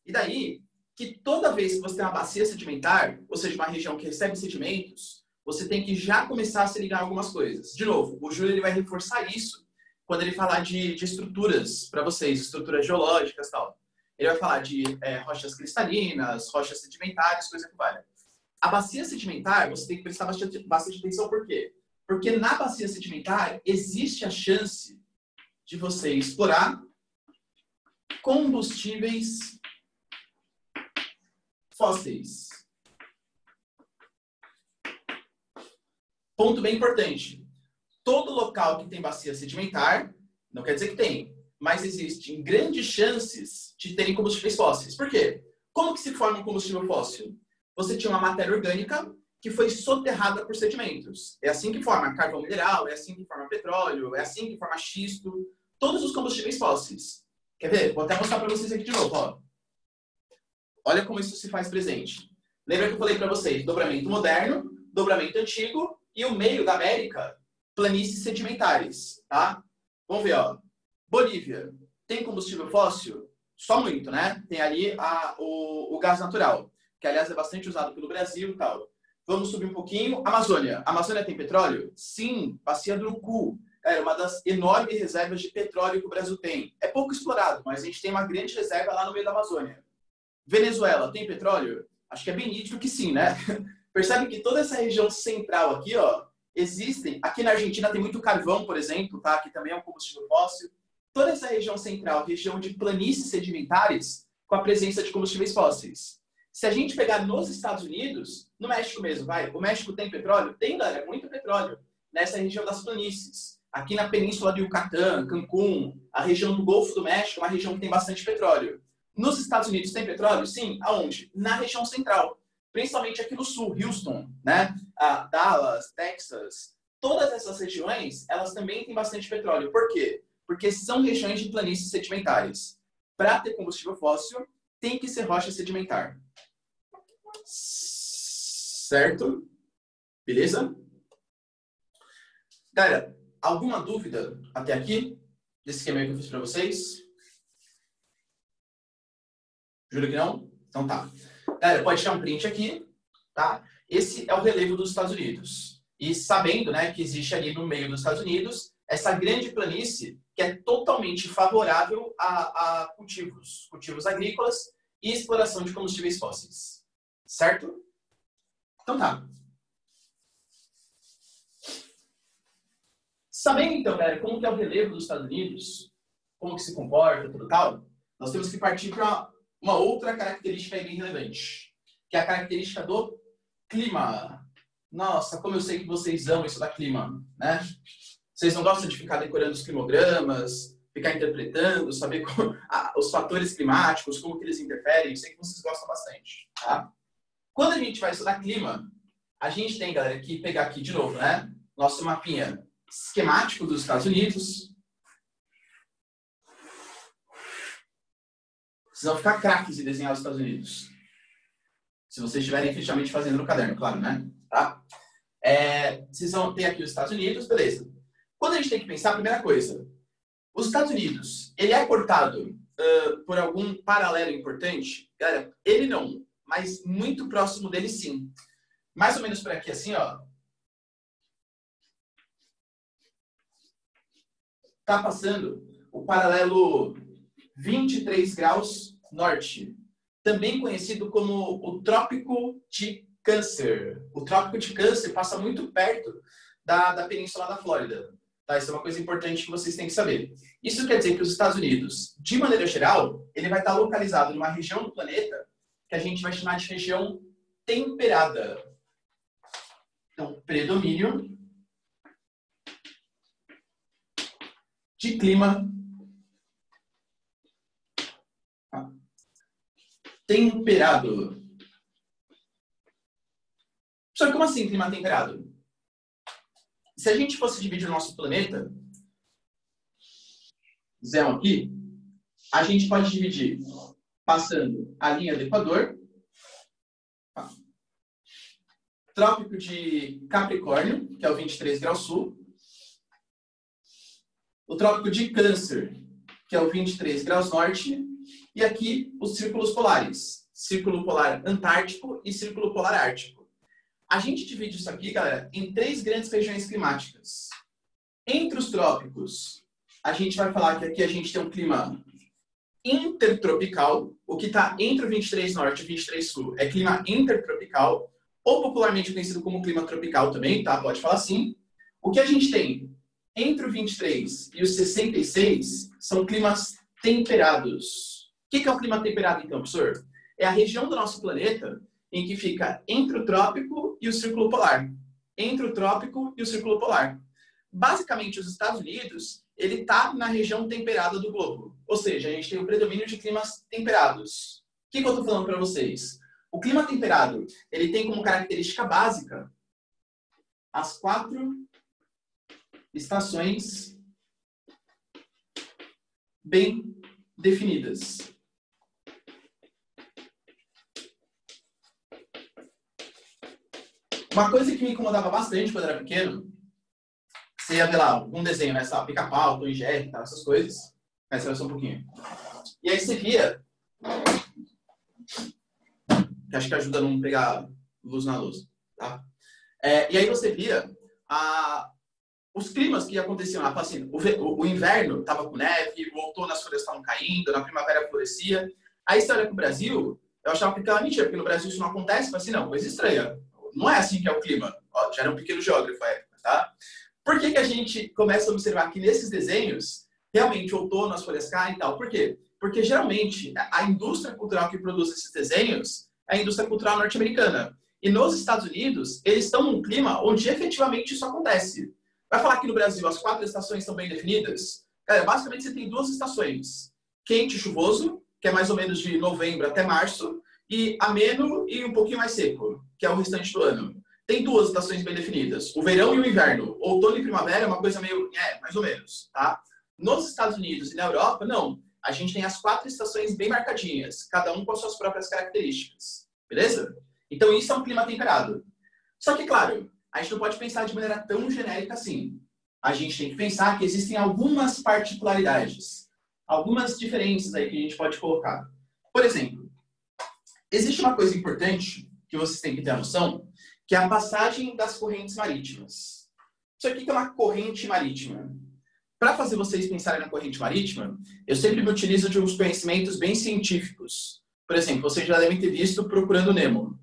E daí que toda vez que você tem uma bacia sedimentar, ou seja, uma região que recebe sedimentos, você tem que já começar a se ligar em algumas coisas. De novo, o Júlio ele vai reforçar isso quando ele falar de estruturas para vocês, estruturas geológicas e tal. Ele vai falar de rochas cristalinas, rochas sedimentares, coisa que vale. A bacia sedimentar, você tem que prestar bastante atenção, por quê? Porque na bacia sedimentar existe a chance de você explorar combustíveis fósseis. Ponto bem importante. Todo local que tem bacia sedimentar, não quer dizer que tem, mas existem grandes chances de terem combustíveis fósseis. Por quê? Como que se forma um combustível fóssil? Você tinha uma matéria orgânica que foi soterrada por sedimentos. É assim que forma carvão mineral, é assim que forma petróleo, é assim que forma xisto, todos os combustíveis fósseis. Quer ver? Vou até mostrar para vocês aqui de novo, ó. Olha como isso se faz presente. Lembra que eu falei para vocês? Dobramento moderno, dobramento antigo e o meio da América, planícies sedimentares, tá? Vamos ver, ó. Bolívia, tem combustível fóssil? Só muito, né? Tem ali o gás natural, que aliás é bastante usado pelo Brasil e tal. Vamos subir um pouquinho. Amazônia. Amazônia tem petróleo? Sim, Bacia do Urucu. É uma das enormes reservas de petróleo que o Brasil tem. É pouco explorado, mas a gente tem uma grande reserva lá no meio da Amazônia. Venezuela tem petróleo? Acho que é bem nítido que sim, né? Percebe que toda essa região central aqui, ó, existem. Aqui na Argentina tem muito carvão, por exemplo, tá? Que também é um combustível fóssil. Toda essa região central, região de planícies sedimentares, com a presença de combustíveis fósseis. Se a gente pegar nos Estados Unidos, no México mesmo, vai. O México tem petróleo? Tem, galera, muito petróleo. Nessa região das planícies. Aqui na península do Yucatán, Cancún, a região do Golfo do México é uma região que tem bastante petróleo. Nos Estados Unidos tem petróleo? Sim. Aonde? Na região central. Principalmente aqui no sul, Houston, né? Dallas, Texas. Todas essas regiões, elas também têm bastante petróleo. Por quê? Porque são regiões de planícies sedimentares. Para ter combustível fóssil, tem que ser rocha sedimentar. Certo? Beleza? Galera, alguma dúvida até aqui? Desse esquema que eu fiz para vocês? Juro que não? Então tá. Galera, pode tirar um print aqui, tá? Esse é o relevo dos Estados Unidos. E sabendo, né, que existe ali no meio dos Estados Unidos essa grande planície que é totalmente favorável a cultivos agrícolas e exploração de combustíveis fósseis. Certo? Então tá. Sabendo então, galera, como que é o relevo dos Estados Unidos, como que se comporta, tudo tal, nós temos que partir para uma outra característica bem relevante, que é a característica do clima. Nossa, como eu sei que vocês amam isso da clima, né? Vocês não gostam de ficar decorando os climogramas, ficar interpretando, saber os fatores climáticos, como que eles interferem, eu sei que vocês gostam bastante, tá? Quando a gente vai estudar clima, a gente tem, galera, que pegar aqui de novo, né? Nosso mapinha esquemático dos Estados Unidos. Vocês vão ficar craques em desenhar os Estados Unidos. Se vocês estiverem efetivamente fazendo no caderno, claro, né? Tá? Vocês vão ter aqui os Estados Unidos, beleza. Quando a gente tem que pensar, a primeira coisa, os Estados Unidos, ele é cortado por algum paralelo importante? Galera, ele não, mas muito próximo dele sim. Mais ou menos por aqui, assim, ó. Tá passando o paralelo 23 graus norte, também conhecido como o Trópico de Câncer. O Trópico de Câncer passa muito perto da península da Flórida. Tá? Isso é uma coisa importante que vocês têm que saber. Isso quer dizer que os Estados Unidos, de maneira geral, ele vai estar localizado numa região do planeta que a gente vai chamar de região temperada. Então, predomínio de clima temperado. Só que como assim clima temperado? Se a gente fosse dividir o nosso planeta, zero aqui, a gente pode dividir passando a linha do Equador, Trópico de Capricórnio, que é o 23 graus sul, o Trópico de Câncer, que é o 23 graus norte, e aqui os círculos polares, Círculo Polar Antártico e Círculo Polar Ártico. A gente divide isso aqui, galera, em 3 grandes regiões climáticas. Entre os trópicos, a gente vai falar que aqui a gente tem um clima intertropical, o que está entre o 23 norte e o 23 sul é clima intertropical, ou popularmente conhecido como clima tropical também, tá? Pode falar assim. O que a gente tem entre o 23 e o 66 são climas temperados. O que é o clima temperado, então, professor? É a região do nosso planeta em que fica entre o trópico e o círculo polar. Entre o trópico e o círculo polar. Basicamente, os Estados Unidos, ele está na região temperada do globo. Ou seja, a gente tem o predomínio de climas temperados. O que eu estou falando para vocês? O clima temperado, ele tem como característica básica as 4 estações bem definidas. Uma coisa que me incomodava bastante quando eu era pequeno, você ia ver lá um desenho, né? Sabe, pica-pau, Tom e Jerry, tá, essas coisas. Essa era só um pouquinho. E aí você via, que acho que ajuda a não pegar luz na luz, tá? E aí você via os climas que aconteciam lá. Assim, o inverno estava com neve, o outono as folhas estavam caindo, na primavera florescia. Aí você olha para o Brasil, eu achava que aquela mentira, porque no Brasil isso não acontece. Eu falei assim, não, coisa estranha. Não é assim que é o clima. Ó, já era um pequeno geógrafo à época, tá? Por que a gente começa a observar que nesses desenhos, realmente, outono, as folhas caem e tal? Por quê? Porque, geralmente, a indústria cultural que produz esses desenhos é a indústria cultural norte-americana. E nos Estados Unidos, eles estão num clima onde efetivamente isso acontece. Vai falar que no Brasil as 4 estações estão bem definidas? Cara, basicamente você tem 2 estações. Quente e chuvoso, que é mais ou menos de novembro até março, e ameno e um pouquinho mais seco, que é o restante do ano. Tem 2 estações bem definidas, o verão e o inverno. Outono e primavera é uma coisa meio, mais ou menos, tá? Nos Estados Unidos e na Europa, não. A gente tem as 4 estações bem marcadinhas, cada um com as suas próprias características, beleza? Então isso é um clima temperado. Só que, claro, a gente não pode pensar de maneira tão genérica assim. A gente tem que pensar que existem algumas particularidades, algumas diferenças aí que a gente pode colocar. Por exemplo, existe uma coisa importante que vocês têm que ter a noção, que é a passagem das correntes marítimas. Isso aqui é uma corrente marítima. Para fazer vocês pensarem na corrente marítima, eu sempre me utilizo de uns conhecimentos bem científicos. Por exemplo, vocês já devem ter visto Procurando Nemo,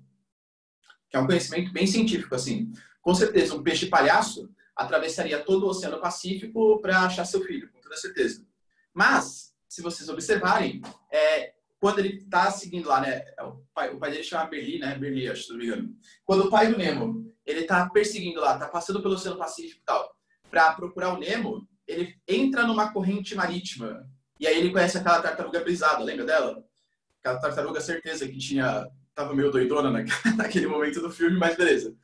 que é um conhecimento bem científico, assim. Com certeza, um peixe palhaço atravessaria todo o Oceano Pacífico para achar seu filho, com toda certeza. Mas, se vocês observarem, quando ele está seguindo lá, né? O pai dele chama Berli, né? Berli, acho, se não me engano. Quando o pai do Nemo, ele está perseguindo lá, está passando pelo Oceano Pacífico e tal, para procurar o Nemo, ele entra numa corrente marítima. E aí ele conhece aquela tartaruga brisada, lembra dela? Aquela tartaruga, certeza, que tava meio doidona naquele momento do filme, mas beleza.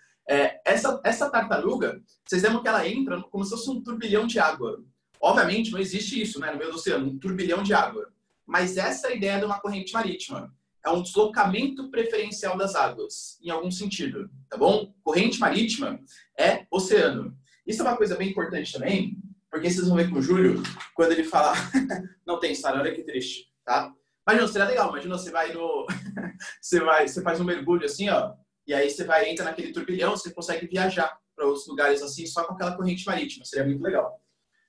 Essa tartaruga, vocês lembram que ela entra como se fosse um turbilhão de água. Obviamente, não existe isso, né, no meio do oceano, um turbilhão de água. Mas essa é a ideia de uma corrente marítima. É um deslocamento preferencial das águas, em algum sentido, tá bom? Corrente marítima é oceano. Isso é uma coisa bem importante também, porque vocês vão ver com o Júlio, quando ele fala... Não tem história, olha que triste, tá? Mas não, seria legal. Imagina, você vai no... você faz um mergulho assim, ó, e aí você entra naquele turbilhão, você consegue viajar para outros lugares assim, só com aquela corrente marítima. Seria muito legal.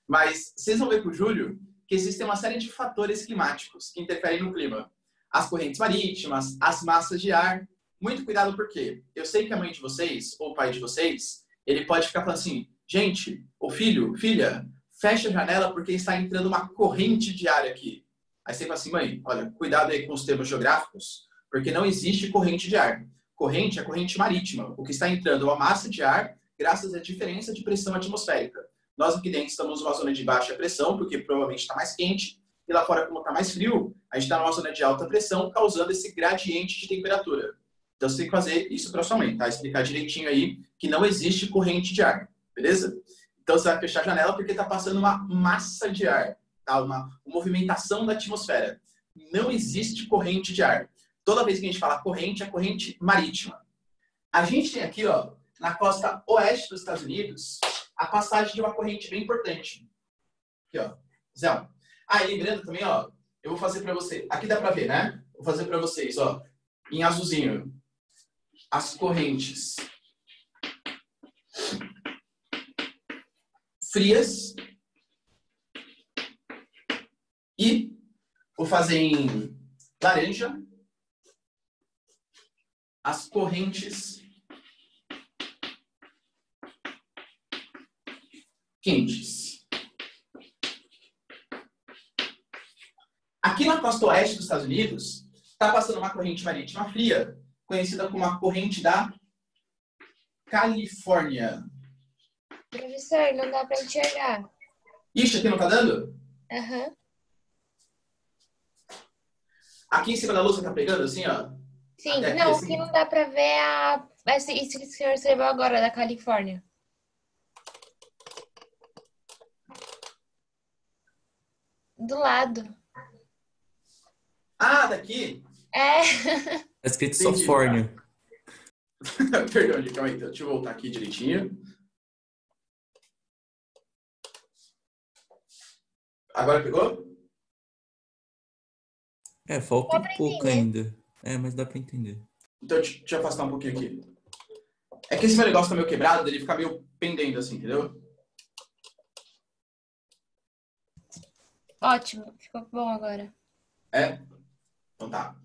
Mas vocês vão ver com o Júlio que existem uma série de fatores climáticos que interferem no clima. As correntes marítimas, as massas de ar. Muito cuidado, porque eu sei que a mãe de vocês, ou o pai de vocês, ele pode ficar falando assim, gente, ô filho, filha, fecha a janela porque está entrando uma corrente de ar aqui. Aí você fala assim, mãe, olha, cuidado aí com os termos geográficos, porque não existe corrente de ar. Corrente é corrente marítima. O que está entrando é uma massa de ar graças à diferença de pressão atmosférica. Nós aqui dentro estamos numa zona de baixa pressão, porque provavelmente está mais quente, e lá fora, como está mais frio, a gente está numa zona de alta pressão, causando esse gradiente de temperatura. Então você tem que fazer isso para sua mãe, tá? Explicar direitinho aí que não existe corrente de ar, beleza? Então você vai fechar a janela porque está passando uma massa de ar, tá? Uma movimentação da atmosfera. Não existe corrente de ar. Toda vez que a gente fala corrente, é corrente marítima. A gente tem aqui, ó, na costa oeste dos Estados Unidos, a passagem de uma corrente bem importante. Aqui, ó. Zé. E lembrando também, ó, eu vou fazer para você. Aqui dá para ver, né? Vou fazer para vocês, ó, em azulzinho. As correntes frias. E vou fazer em laranja as correntes quentes. Aqui na costa oeste dos Estados Unidos, está passando uma corrente marítima fria, conhecida como a corrente da Califórnia. Professor, não dá para enxergar. Ixi, aqui não tá dando? Aham. Aqui em cima da luz tá pegando assim, ó? Sim, Até aqui, não, assim? aqui não dá para ver isso que o senhor escreveu agora, da Califórnia. Do lado. Ah, daqui? É. Tá escrito só Entendi, fórneo. Perdão, gente, calma aí. Deixa eu voltar aqui direitinho. Agora pegou? Falta Dá um pra pouco entender. ainda. Mas dá pra entender. Então, deixa eu afastar um pouquinho aqui. É que esse meu negócio tá meio quebrado, ele fica meio pendendo assim, entendeu? Ótimo, ficou bom agora. É? Então tá.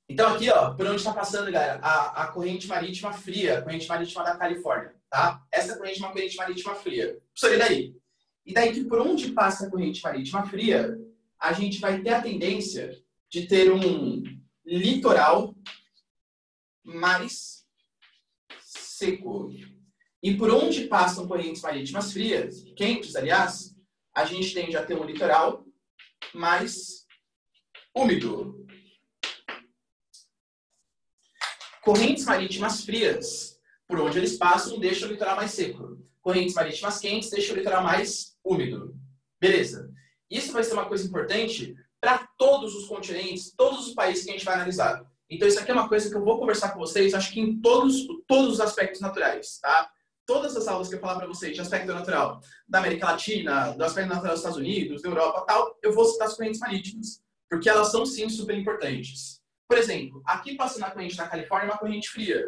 Então aqui, ó, por onde está passando, galera, a corrente marítima fria, a corrente marítima da Califórnia, tá? Essa corrente é uma corrente marítima fria. Professor, e daí? E daí que por onde passa a corrente marítima fria, a gente vai ter a tendência de ter um litoral mais seco. E por onde passam correntes marítimas frias, quentes, aliás, a gente tende a ter um litoral mais úmido. Correntes marítimas frias, por onde eles passam, deixam o litoral mais seco. Correntes marítimas quentes deixam o litoral mais úmido. Beleza. Isso vai ser uma coisa importante para todos os continentes, todos os países que a gente vai analisar. Então, isso aqui é uma coisa que eu vou conversar com vocês, acho que em todos os aspectos naturais, tá? Todas as aulas que eu falar para vocês de aspecto natural da América Latina, do aspecto natural dos Estados Unidos, da Europa, tal, eu vou citar as correntes marítimas, porque elas são, sim, super importantes. Por exemplo, aqui passando a corrente da Califórnia, uma corrente fria.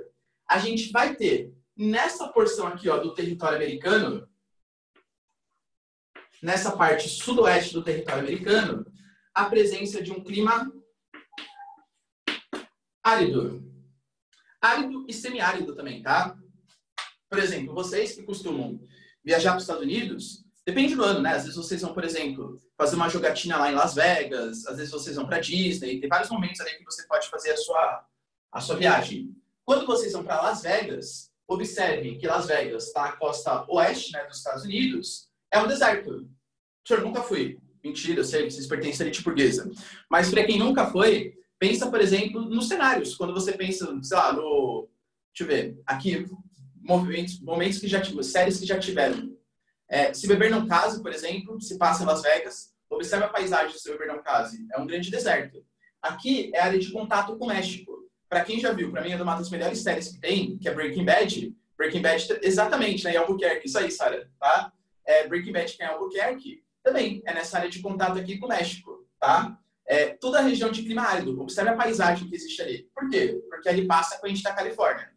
A gente vai ter, nessa porção aqui, ó, do território americano, nessa parte sudoeste do território americano, a presença de um clima árido. Árido e semiárido também, tá? Por exemplo, vocês que costumam viajar para os Estados Unidos, depende do ano, né? Às vezes vocês vão, por exemplo, fazer uma jogatina lá em Las Vegas, às vezes vocês vão para Disney, tem vários momentos ali que você pode fazer a sua viagem. Quando vocês vão para Las Vegas, observem que Las Vegas está na costa oeste, né, dos Estados Unidos, é um deserto. O senhor nunca foi. Mentira, eu sei, vocês pertencem à elite burguesa. Mas para quem nunca foi, pensa, por exemplo, nos cenários. Quando você pensa, sei lá, no... Deixa eu ver. Aqui, momentos que já tiveram, séries que já tiveram. Se Beber Não Case, por exemplo, se passa em Las Vegas, observe a paisagem de Se Beber Não Case. É um grande deserto. Aqui é a área de contato com o México. Para quem já viu, para mim é uma das melhores séries que tem, que é Breaking Bad. Breaking Bad, exatamente, né, em Albuquerque. Isso aí, Sara, tá? Breaking Bad, que é em Albuquerque, também é nessa área de contato aqui com o México, tá? Toda a região de clima árido. Observe a paisagem que existe ali. Por quê? Porque ali passa a corrente da Califórnia.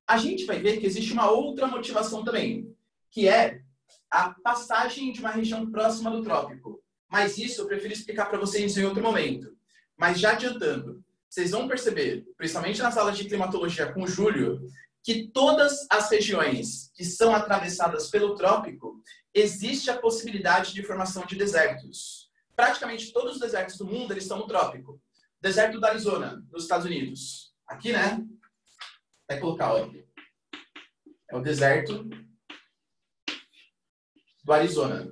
A gente vai ver que existe uma outra motivação também, que é a passagem de uma região próxima do trópico. Mas isso eu prefiro explicar para vocês em outro momento. Mas já adiantando, vocês vão perceber, principalmente nas aulas de climatologia com o Júlio, que todas as regiões que são atravessadas pelo trópico, existe a possibilidade de formação de desertos. Praticamente todos os desertos do mundo eles estão no trópico. Deserto do Arizona, nos Estados Unidos. Aqui, né? Vai colocar, ó. É o deserto do Arizona.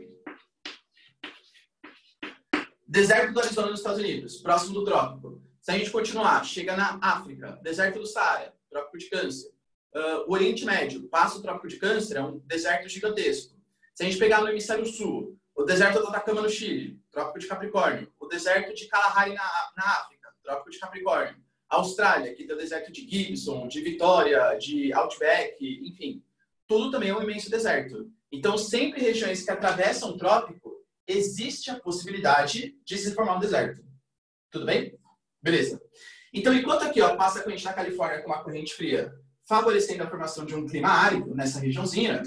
Deserto do Arizona nos Estados Unidos, próximo do trópico. Se a gente continuar, chega na África, deserto do Saara, trópico de Câncer. O Oriente Médio, passa o trópico de Câncer, é um deserto gigantesco. Se a gente pegar no hemisfério sul, o deserto do Atacama no Chile, trópico de Capricórnio. O deserto de Kalahari na África, trópico de Capricórnio. A Austrália, que tem o deserto de Gibson, de Vitória, de Outback, enfim. Tudo também é um imenso deserto. Então, sempre regiões que atravessam o trópico, existe a possibilidade de se formar um deserto. Tudo bem? Beleza. Então, enquanto aqui ó, passa a corrente na Califórnia com uma corrente fria, favorecendo a formação de um clima árido nessa regiãozinha,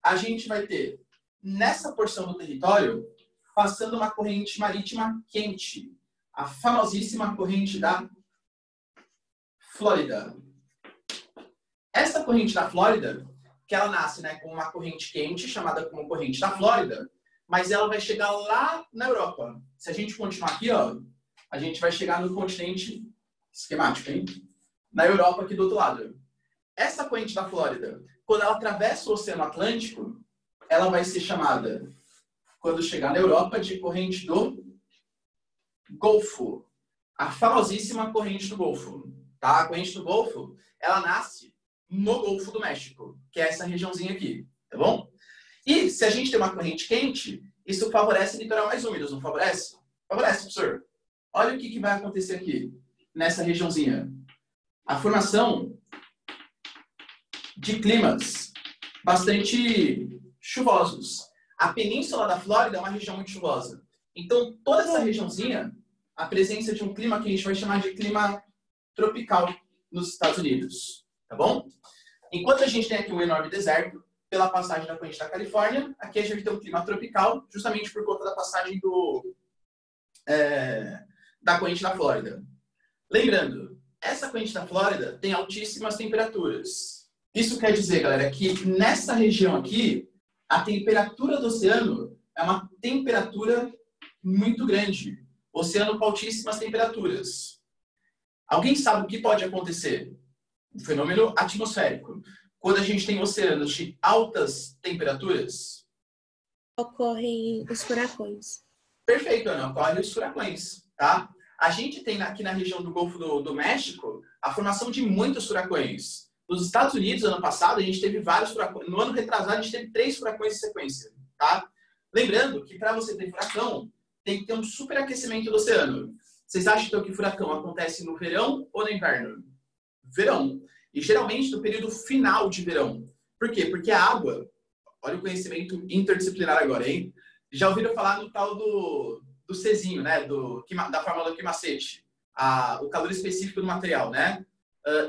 a gente vai ter, nessa porção do território, passando uma corrente marítima quente. A famosíssima corrente da Flórida. Essa corrente da Flórida, que ela nasce, né, com uma corrente quente, chamada como corrente da Flórida, mas ela vai chegar lá na Europa. Se a gente continuar aqui, ó, a gente vai chegar no continente esquemático, hein? Na Europa, aqui do outro lado. Essa corrente da Flórida, quando ela atravessa o Oceano Atlântico, ela vai ser chamada, quando chegar na Europa, de corrente do Golfo. A famosíssima corrente do Golfo. Tá? A corrente do Golfo, ela nasce no Golfo do México, que é essa regiãozinha aqui, tá bom? E se a gente tem uma corrente quente, isso favorece litoral mais úmidos, não favorece? Favorece, professor. olha o que vai acontecer aqui, nessa regiãozinha. A formação de climas bastante chuvosos. A península da Flórida é uma região muito chuvosa. Então, toda essa regiãozinha, a presença de um clima que a gente vai chamar de clima tropical nos Estados Unidos. Tá bom? Enquanto a gente tem aqui um enorme deserto, pela passagem da corrente da Califórnia, aqui a gente tem um clima tropical, justamente por conta da passagem da corrente da Flórida. Lembrando, essa corrente da Flórida tem altíssimas temperaturas. Isso quer dizer, galera, que nessa região aqui, a temperatura do oceano é uma temperatura muito grande. Oceano com altíssimas temperaturas. Alguém sabe o que pode acontecer? Um fenômeno atmosférico. Quando a gente tem oceanos de altas temperaturas, Ocorrem os furacões. perfeito, Ana, ocorrem os furacões, tá? A gente tem aqui na região do Golfo do México a formação de muitos furacões. Nos Estados Unidos, ano passado, a gente teve vários furacões. No ano retrasado, a gente teve 3 furacões em sequência, tá? Lembrando que para você ter furacão, tem que ter um superaquecimento do oceano. Vocês acham então que furacão acontece no verão ou no inverno? Verão. E geralmente no período final de verão. Por quê? Porque a água, olha o conhecimento interdisciplinar agora, hein? Já ouviram falar no tal do Czinho, né? Da fórmula do Quimacete. O calor específico do material, né?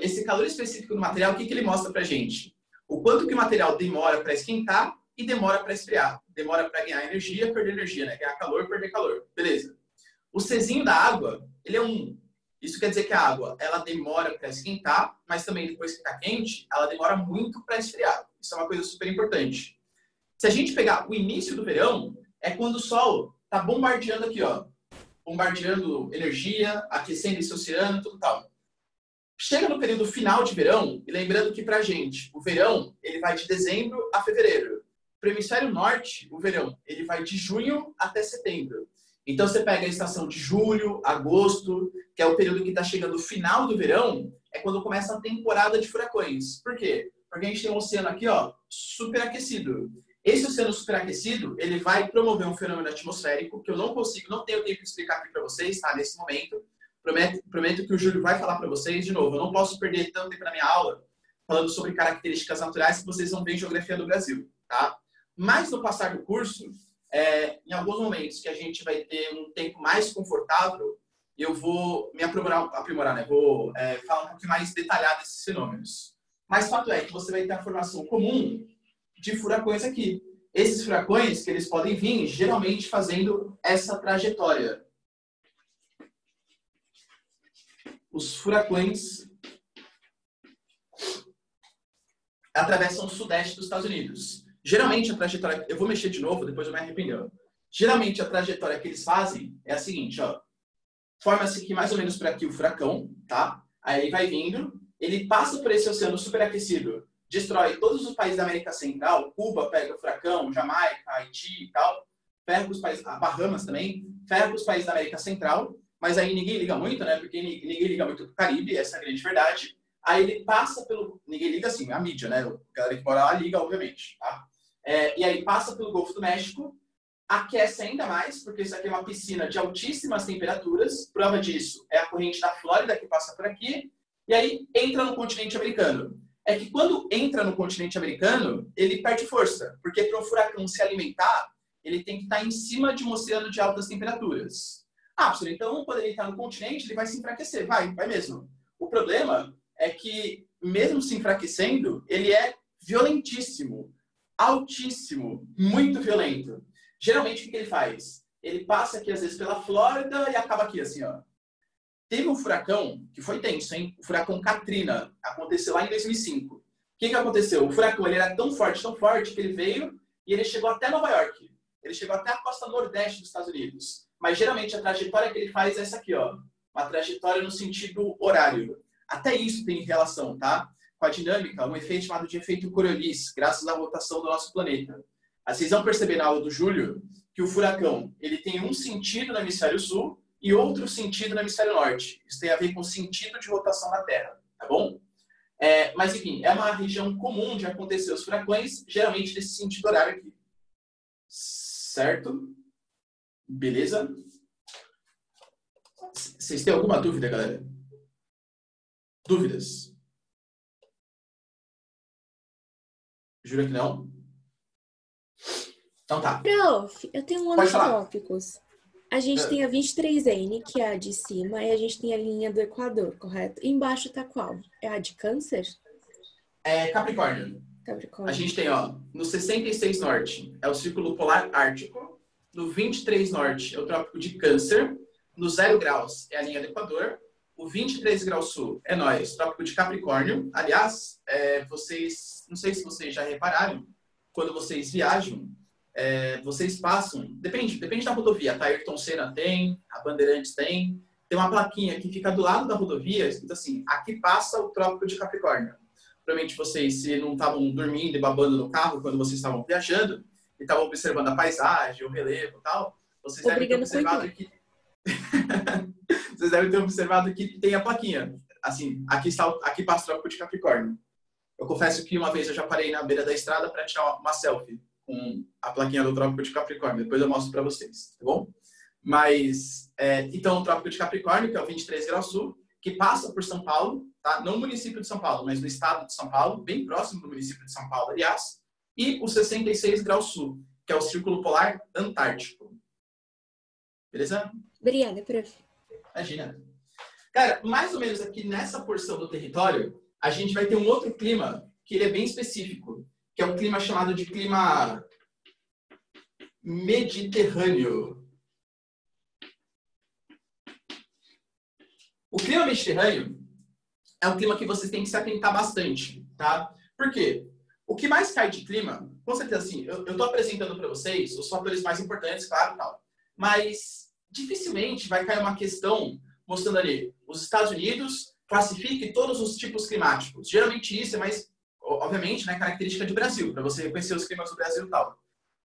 Esse calor específico do material, o que ele mostra pra gente? O quanto que o material demora para esquentar e demora para esfriar. Demora para ganhar energia, perder energia, né? Ganhar calor, perder calor. Beleza. O Czinho da água, ele é 1. Isso quer dizer que a água, ela demora para esquentar, mas também depois que está quente, ela demora muito para esfriar. Isso é uma coisa super importante. Se a gente pegar o início do verão, é quando o sol está bombardeando aqui, ó. Bombardeando energia, aquecendo esse oceano, tudo tal. Chega no período final de verão, e lembrando que pra gente, o verão, ele vai de dezembro a fevereiro. Para o hemisfério norte, o verão, ele vai de junho até setembro. Então, você pega a estação de julho, agosto, que é o período que está chegando o final do verão, é quando começa a temporada de furacões. Por quê? Porque a gente tem um oceano aqui, ó, superaquecido. Esse oceano superaquecido, ele vai promover um fenômeno atmosférico, que eu não tenho tempo de explicar aqui para vocês, tá? Nesse momento. Prometo que o Júlio vai falar para vocês. De novo, eu não posso perder tanto tempo na minha aula falando sobre características naturais que vocês vão ver em Geografia do Brasil, tá? Mas, no passar do curso, em alguns momentos que a gente vai ter um tempo mais confortável, eu vou me aprimorar, né? Vou falar um pouquinho mais detalhado desses fenômenos. Mas o fato é que você vai ter a formação comum de furacões aqui. Esses furacões, que eles podem vir geralmente fazendo essa trajetória. Os furacões atravessam o sudeste dos Estados Unidos. Geralmente a trajetória... Eu vou mexer de novo, depois eu me arrependo. Geralmente a trajetória que eles fazem é a seguinte, ó. Forma-se aqui mais ou menos por aqui o furacão, tá? Aí ele vai vindo, ele passa por esse oceano superaquecido, destrói todos os países da América Central, Cuba pega o furacão, Jamaica, Haiti e tal, ferra com os países, Bahamas também, ferra com os países da América Central, mas aí ninguém liga muito, né? Porque ninguém liga muito pro Caribe, essa é a grande verdade. Aí ele passa pelo... Ninguém liga assim, a mídia, né? A galera que mora lá liga, obviamente, tá? E aí passa pelo Golfo do México, aquece ainda mais, porque isso aqui é uma piscina de altíssimas temperaturas. Prova disso é a corrente da Flórida que passa por aqui. E aí entra no continente americano. É que quando entra no continente americano, ele perde força. Porque para um furacão se alimentar, ele tem que estar em cima de um oceano de altas temperaturas. Professor, então quando ele está no continente, ele vai se enfraquecer. Vai mesmo. O problema é que, mesmo se enfraquecendo, ele é violentíssimo, altíssimo, muito violento. Geralmente, o que ele faz? Ele passa aqui, às vezes, pela Flórida e acaba aqui, assim, ó. Teve um furacão que foi tenso, hein? O furacão Katrina. Aconteceu lá em 2005. O que aconteceu? O furacão ele era tão forte, que ele veio e ele chegou até Nova York. Ele chegou até a costa nordeste dos Estados Unidos. Mas, geralmente, a trajetória que ele faz é essa aqui, ó. Uma trajetória no sentido horário. Até isso tem relação, tá? Com a dinâmica, um efeito chamado de efeito Coriolis, graças à rotação do nosso planeta. Vocês vão perceber na aula do Júlio que o furacão ele tem um sentido no hemisfério sul e outro sentido no hemisfério norte. Isso tem a ver com o sentido de rotação da Terra, tá bom? Mas, enfim, é uma região comum de acontecer os furacões, geralmente nesse sentido horário aqui. Certo? Beleza? Vocês têm alguma dúvida, galera? Dúvidas? Jura que não? Então tá. Prof, eu tenho um Pode nos falar. tópicos. A gente tem a 23N, que é a de cima, e a gente tem a linha do Equador, correto? E embaixo tá qual? É a de Câncer? É Capricórnio. A Capricórnio. gente tem, ó, no 66 norte é o Círculo Polar Ártico, no 23 norte é o Trópico de Câncer, no 0 graus é a linha do Equador, o 23 graus sul é nós, Trópico de Capricórnio. Aliás, vocês, não sei se vocês já repararam, quando vocês viajam, vocês passam, depende da rodovia, tá? Ayrton Senna tem, a Bandeirantes tem uma plaquinha que fica do lado da rodovia, escrito assim, aqui passa o Trópico de Capricórnio. Provavelmente vocês, se não estavam dormindo e babando no carro quando vocês estavam viajando, e estavam observando a paisagem, o relevo e tal, vocês devem ter observado que vocês devem ter observado que tem a plaquinha. Assim, aqui passa o Trópico de Capricórnio. Eu confesso que uma vez eu já parei na beira da estrada para tirar uma selfie com a plaquinha do Trópico de Capricórnio. Depois eu mostro para vocês, tá bom? Mas, então, o Trópico de Capricórnio, que é o 23 graus sul, que passa por São Paulo, tá? Não no município de São Paulo, mas no estado de São Paulo, bem próximo do município de São Paulo, aliás, e o 66 graus sul, que é o Círculo Polar Antártico. Beleza? Obrigada, prof. Imagina. Cara, mais ou menos aqui nessa porção do território, a gente vai ter um outro clima, que ele é bem específico, que é um clima chamado de clima mediterrâneo. O clima mediterrâneo é um clima que vocês têm que se atentar bastante, tá? Por quê? O que mais cai de clima, com certeza, assim, eu estou apresentando para vocês os fatores mais importantes, claro, tal, mas dificilmente vai cair uma questão mostrando ali, os Estados Unidos classifique todos os tipos climáticos. Geralmente isso é mais, obviamente, né, característica do Brasil, para você conhecer os climas do Brasil e tal.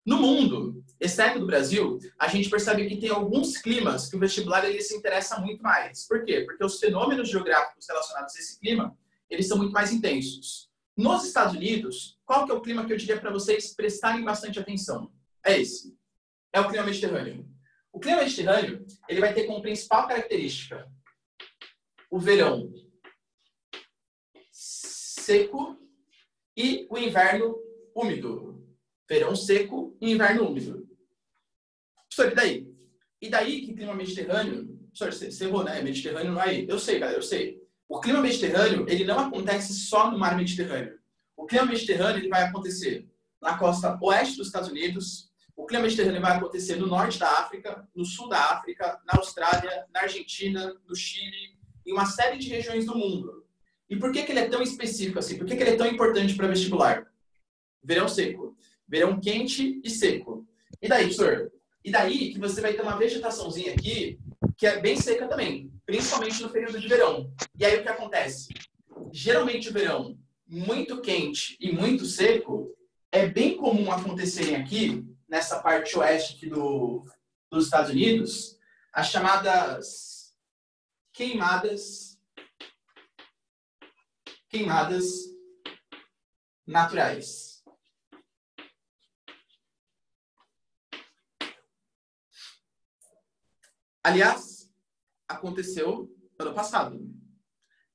No mundo, exceto do Brasil, a gente percebe que tem alguns climas que o vestibular ele se interessa muito mais. Por quê? Porque os fenômenos geográficos relacionados a esse clima, eles são muito mais intensos. Nos Estados Unidos, qual que é o clima que eu diria para vocês prestarem bastante atenção? É esse. É o clima mediterrâneo. O clima mediterrâneo, ele vai ter como principal característica o verão seco e o inverno úmido. Verão seco e inverno úmido. Professor, e daí? E daí que clima mediterrâneo... Professor, você errou, né? Mediterrâneo não é... Eu sei, galera, eu sei. O clima mediterrâneo, ele não acontece só no mar Mediterrâneo. O clima mediterrâneo, ele vai acontecer na costa oeste dos Estados Unidos. O clima mediterrâneo vai acontecer no norte da África, no sul da África, na Austrália, na Argentina, no Chile, em uma série de regiões do mundo. E por que ele é tão específico assim? Por que ele é tão importante para vestibular? Verão seco. Verão quente e seco. E daí, professor? E daí que você vai ter uma vegetaçãozinha aqui que é bem seca também, principalmente no período de verão. E aí o que acontece? Geralmente o verão muito quente e muito seco é bem comum acontecerem aqui, nessa parte oeste aqui dos Estados Unidos, as chamadas queimadas naturais. Aliás, aconteceu ano passado.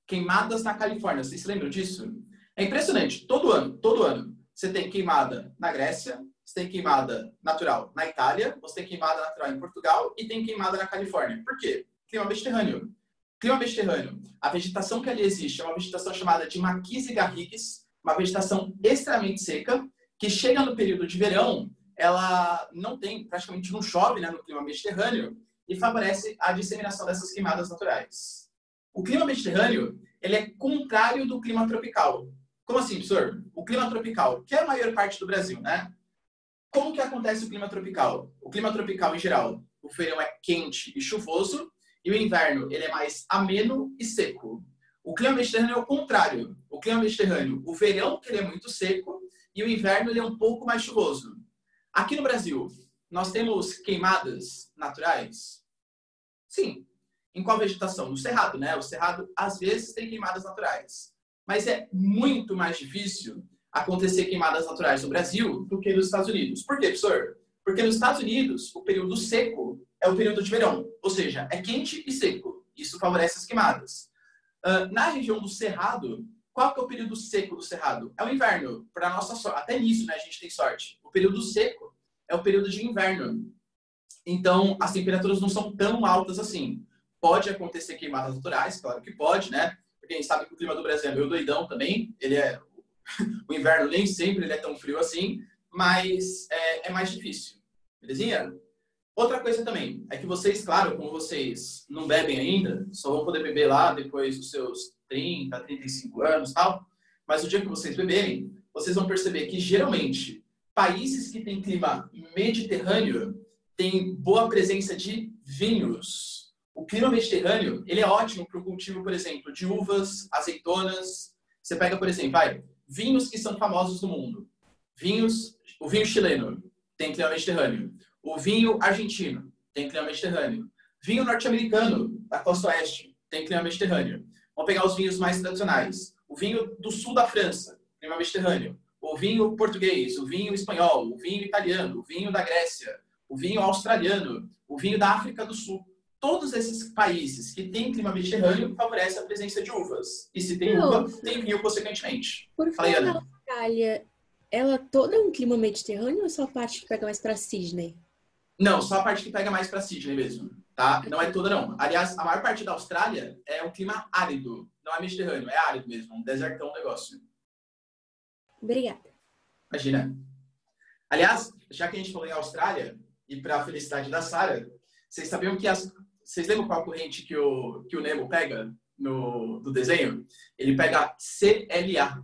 Queimadas na Califórnia. Vocês se lembram disso? É impressionante. Todo ano, você tem queimada na Grécia, você tem queimada natural na Itália, você tem queimada natural em Portugal e tem queimada na Califórnia. Por quê? Clima mediterrâneo. Clima mediterrâneo. A vegetação que ali existe é uma vegetação chamada de maquis e garrigues, uma vegetação extremamente seca, que chega no período de verão, ela não tem, praticamente não chove, né, no clima mediterrâneo, e favorece a disseminação dessas queimadas naturais. O clima mediterrâneo, ele é contrário do clima tropical. Como assim, professor? O clima tropical, que é a maior parte do Brasil, né? Como que acontece o clima tropical? O clima tropical, em geral, o verão é quente e chuvoso, e o inverno, ele é mais ameno e seco. O clima mediterrâneo é o contrário. O clima mediterrâneo, o verão, ele é muito seco, e o inverno, ele é um pouco mais chuvoso. Aqui no Brasil, nós temos queimadas naturais? Sim. Em qual vegetação? No cerrado, né? O cerrado, às vezes, tem queimadas naturais. Mas é muito mais difícil acontecer queimadas naturais no Brasil do que nos Estados Unidos. Por quê, professor? Porque nos Estados Unidos, o período seco é o período de verão. Ou seja, é quente e seco. Isso favorece as queimadas. Na região do Cerrado, qual que é o período seco do Cerrado? É o inverno. Para nossa sorte. Até nisso, né, a gente tem sorte. O período seco é o período de inverno. Então, as temperaturas não são tão altas assim. Pode acontecer queimadas naturais, claro que pode, né? Porque a gente sabe que o clima do Brasil é meio doidão também. O inverno nem sempre ele é tão frio assim, mas é mais difícil. Belezinha? Outra coisa também é que vocês, claro, como vocês não bebem ainda, só vão poder beber lá depois dos seus 30, 35 anos e tal, mas o dia que vocês beberem, vocês vão perceber que, geralmente, países que têm clima mediterrâneo têm boa presença de vinhos. O clima mediterrâneo, ele é ótimo para o cultivo, por exemplo, de uvas, azeitonas. Você pega, por exemplo, vinhos que são famosos no mundo. O vinho chileno tem clima mediterrâneo. O vinho argentino tem clima mediterrâneo. Vinho norte-americano, da costa oeste, tem clima mediterrâneo. Vamos pegar os vinhos mais tradicionais. O vinho do sul da França, clima mediterrâneo. O vinho português, o vinho espanhol, o vinho italiano, o vinho da Grécia, o vinho australiano, o vinho da África do Sul. Todos esses países que têm clima mediterrâneo favorecem a presença de uvas. E se tem uva, tem vinho consequentemente. Por falar na Austrália, ela toda é um clima mediterrâneo ou só a parte que pega mais para Sydney? Não, só a parte que pega mais para Sydney mesmo, tá? Não é toda, não. Aliás, a maior parte da Austrália é um clima árido. Não é mediterrâneo, é árido mesmo. Um desertão negócio. Obrigada. Imagina. Aliás, já que a gente falou em Austrália, e para a felicidade da Sarah, vocês sabiam que vocês lembram qual a corrente que o Nemo pega do desenho? Ele pega CLA.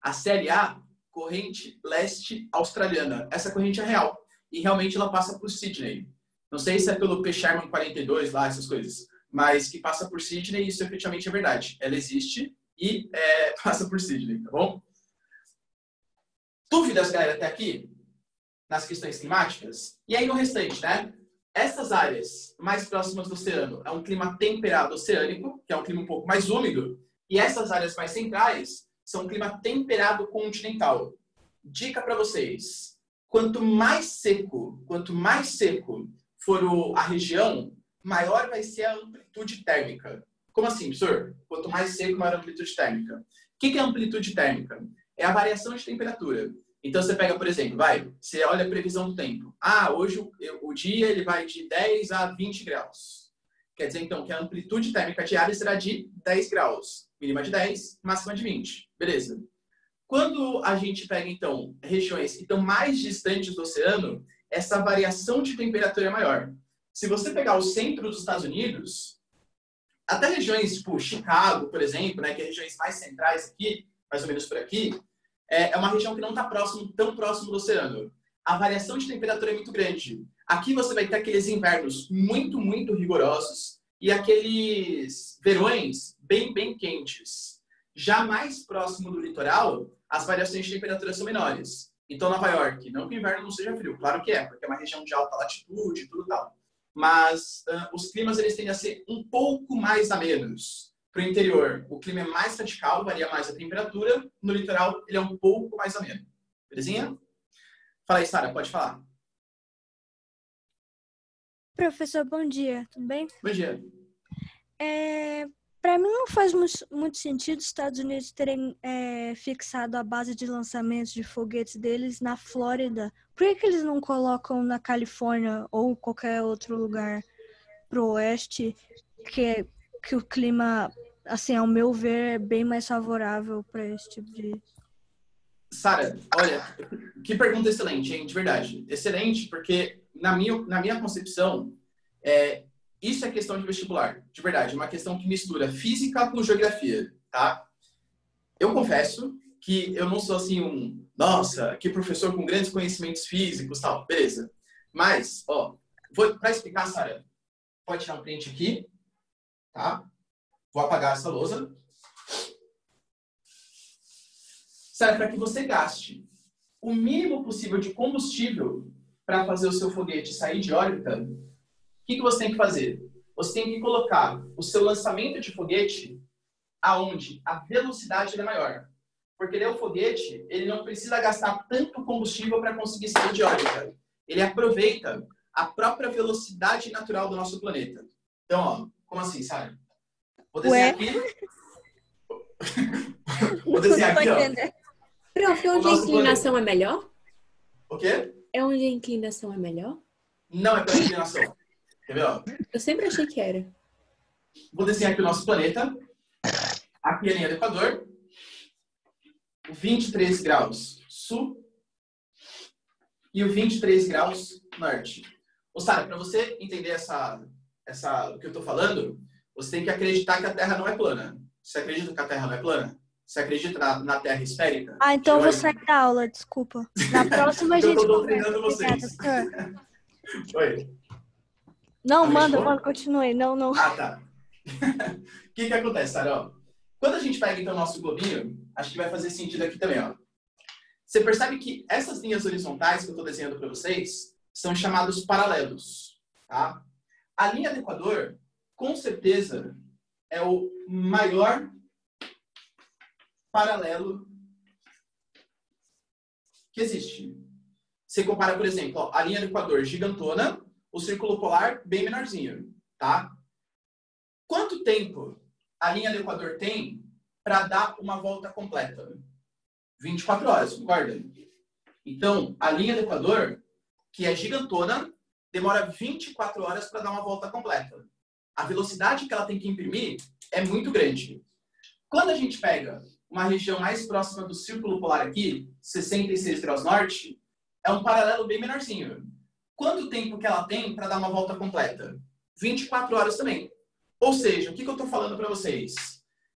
A CLA, corrente leste australiana. Essa corrente é real. E realmente ela passa por Sydney. Não sei se é pelo P. Sherman 42 lá, essas coisas. Mas que passa por Sydney, isso efetivamente é verdade. Ela existe e passa por Sydney, tá bom? Dúvidas, galera, até aqui? Nas questões climáticas? E aí no restante, né? Essas áreas mais próximas do oceano é um clima temperado oceânico, que é um clima um pouco mais úmido. E essas áreas mais centrais são um clima temperado continental. Dica para vocês. Quanto mais seco for a região, maior vai ser a amplitude térmica. Como assim, professor? Quanto mais seco, maior a amplitude térmica. O que é amplitude térmica? É a variação de temperatura. Então, você pega, por exemplo, você olha a previsão do tempo. Hoje o dia ele vai de 10 a 20 graus. Quer dizer, então, que a amplitude térmica diária será de 10 graus. Mínima de 10, máxima de 20. Beleza. Quando a gente pega, então, regiões que estão mais distantes do oceano, essa variação de temperatura é maior. Se você pegar o centro dos Estados Unidos, até regiões tipo Chicago, por exemplo, né, que é regiões mais centrais aqui, mais ou menos por aqui, é uma região que não está tão próximo do oceano. A variação de temperatura é muito grande. Aqui você vai ter aqueles invernos muito, muito rigorosos e aqueles verões bem, bem quentes. Já mais próximo do litoral, as variações de temperatura são menores. Então, Nova York, não que o inverno não seja frio, claro que é, porque é uma região de alta latitude e tudo tal. Mas os climas eles tendem a ser um pouco mais amenos. Para o interior, o clima é mais radical, varia mais a temperatura. No litoral, ele é um pouco mais ameno. Belezinha? Fala aí, Sara, pode falar. Professor, bom dia, tudo bem? Bom dia. Para mim não faz muito sentido os Estados Unidos terem fixado a base de lançamentos de foguetes deles na Flórida. Por que eles não colocam na Califórnia ou qualquer outro lugar pro oeste que o clima, assim, ao meu ver, é bem mais favorável para esse tipo de... Sara, olha, que pergunta excelente, hein? De verdade. Excelente, porque na minha concepção, isso é questão de vestibular, de verdade. É uma questão que mistura física com geografia, tá? Eu confesso que eu não sou assim nossa, que professor com grandes conhecimentos físicos, tal, beleza. Mas, para explicar, Sara, pode tirar um print aqui, tá? Vou apagar essa lousa. Sara, para que você gaste o mínimo possível de combustível para fazer o seu foguete sair de órbita, o que você tem que fazer? Você tem que colocar o seu lançamento de foguete aonde a velocidade é maior. Porque daí o foguete ele não precisa gastar tanto combustível para conseguir sair de órbita. ele aproveita a própria velocidade natural do nosso planeta. Então, ó, como assim, Sara? Vou desenhar aqui. Vou desenhar aqui, ó. Prof, onde a inclinação é melhor? O quê? É onde a inclinação é melhor? Não é pela inclinação. Quer ver, ó? Eu sempre achei que era. Vou desenhar aqui o nosso planeta. Aqui a linha do Equador. 23 graus sul. E o 23 graus norte. Ô, Sara, para você entender o que eu tô falando, você tem que acreditar que a Terra não é plana. Você acredita que a Terra não é plana? Você acredita na Terra esférica? Ah, então eu vou sair da aula, desculpa. Na próxima a gente Eu tô conversa. doutrinando vocês. Obrigada, senhor. Oi. Não, Tá manda, continue. Não. Ah, tá. O que acontece, Sara? Ó, quando a gente pega, então, o nosso globinho, acho que vai fazer sentido aqui também, ó. Você percebe que essas linhas horizontais que eu estou desenhando para vocês são chamados paralelos, tá? A linha do Equador, com certeza, é o maior paralelo que existe. Você compara, por exemplo, ó, a linha do Equador gigantona, o círculo polar bem menorzinho, tá? Quanto tempo a linha do Equador tem para dar uma volta completa? 24 horas, concorda? Então, a linha do Equador, que é gigantona, demora 24 horas para dar uma volta completa. A velocidade que ela tem que imprimir é muito grande. Quando a gente pega uma região mais próxima do círculo polar aqui, 66 graus norte, é um paralelo bem menorzinho. Quanto tempo que ela tem para dar uma volta completa? 24 horas também. Ou seja, o que eu estou falando para vocês?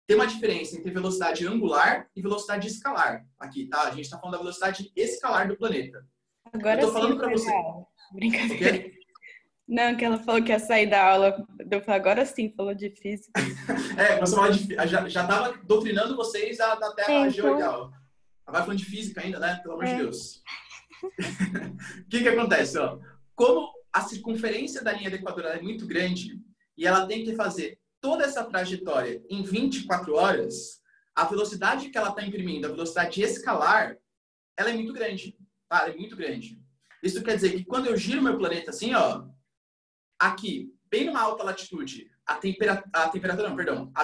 Tem uma diferença entre velocidade angular e velocidade escalar. Aqui, tá? A gente está falando da velocidade escalar do planeta. Agora eu tô falando sim, para você. Brincadeira. Não, que ela falou que ia sair da aula. Eu falei, agora sim, falou de física. Você fala de, já estava doutrinando vocês da Terra geoidal. Vai falando de física ainda, né? Pelo amor de Deus. O que acontece? Ó? Como a circunferência da linha do Equador é muito grande e ela tem que fazer toda essa trajetória em 24 horas, a velocidade que ela está imprimindo, a velocidade escalar, ela é muito grande. Tá? Ela é muito grande. Isso quer dizer que quando eu giro meu planeta assim, ó, aqui, bem numa alta latitude, a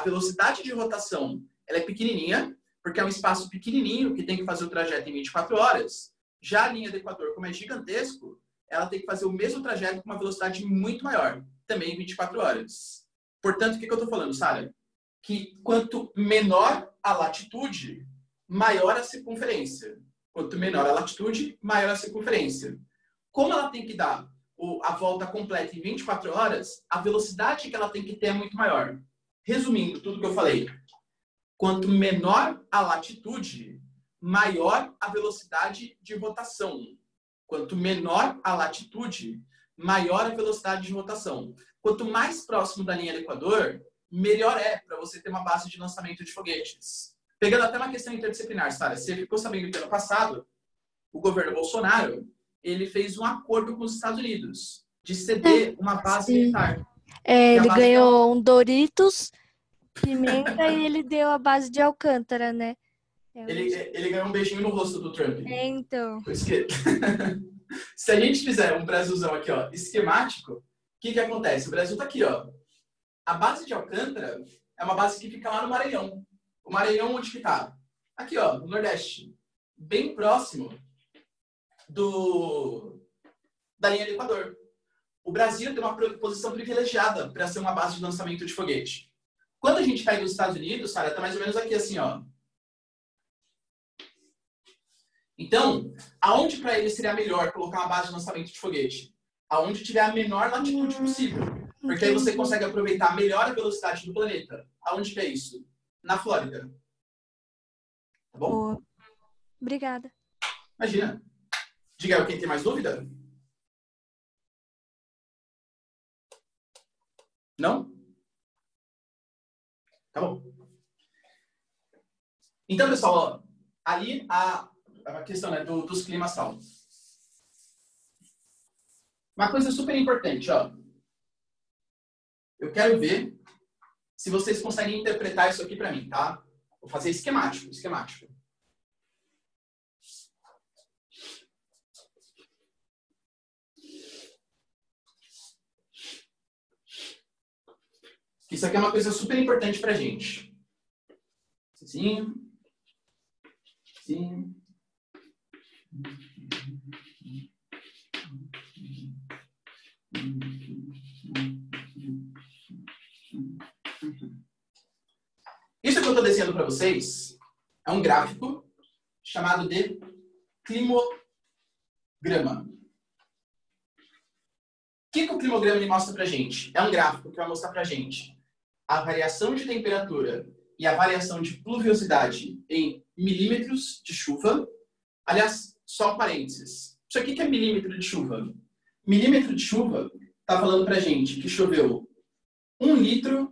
velocidade de rotação, ela é pequenininha, porque é um espaço pequenininho que tem que fazer o trajeto em 24 horas. Já a linha do Equador, como é gigantesco, ela tem que fazer o mesmo trajeto com uma velocidade muito maior, também em 24 horas. Portanto, o que eu estou falando, Sara? Que quanto menor a latitude, maior a circunferência. Quanto menor a latitude, maior a circunferência. Como ela tem que dar a volta completa em 24 horas, a velocidade que ela tem que ter é muito maior. Resumindo tudo que eu falei, quanto menor a latitude, maior a velocidade de rotação. Quanto menor a latitude, maior a velocidade de rotação. Quanto mais próximo da linha do Equador, melhor é para você ter uma base de lançamento de foguetes. Pegando até uma questão interdisciplinar, Sara, você ficou sabendo que ano passado, o governo Bolsonaro, ele fez um acordo com os Estados Unidos de ceder uma base militar. Ele ganhou um Doritos, pimenta e ele deu a base de Alcântara, né? Ele ganhou um beijinho no rosto do Trump. Então. Por isso que... Se a gente fizer um Brasilzão aqui, ó, esquemático, o que acontece? O Brasil tá aqui, ó. A base de Alcântara é uma base que fica lá no Maranhão. O Maranhão onde que tá? Aqui, ó, no Nordeste. Bem próximo da linha do Equador. O Brasil tem uma posição privilegiada para ser uma base de lançamento de foguete. Quando a gente pega os Estados Unidos, Sara, tá mais ou menos aqui assim, ó. Então, aonde para ele seria melhor colocar uma base de lançamento de foguete? Aonde tiver a menor latitude possível. Porque aí você consegue aproveitar melhor a velocidade do planeta. Aonde que é isso? Na Flórida. Tá bom? Boa. Obrigada. Imagina. Diga aí, quem tem mais dúvida? Não? Tá bom. Então, pessoal, ó, ali a questão, né, dos climas tal. Uma coisa super importante, ó. Eu quero ver se vocês conseguem interpretar isso aqui para mim, tá? Vou fazer esquemático. Isso aqui é uma coisa super importante pra gente. Sim. Sim. Isso que eu estou desenhando para vocês é um gráfico chamado de climograma. O que o climograma ele mostra para a gente? É um gráfico que vai mostrar para a gente a variação de temperatura e a variação de pluviosidade em milímetros de chuva. Aliás, só um parênteses. Isso aqui que é milímetro de chuva. Milímetro de chuva está falando para a gente que choveu 1 litro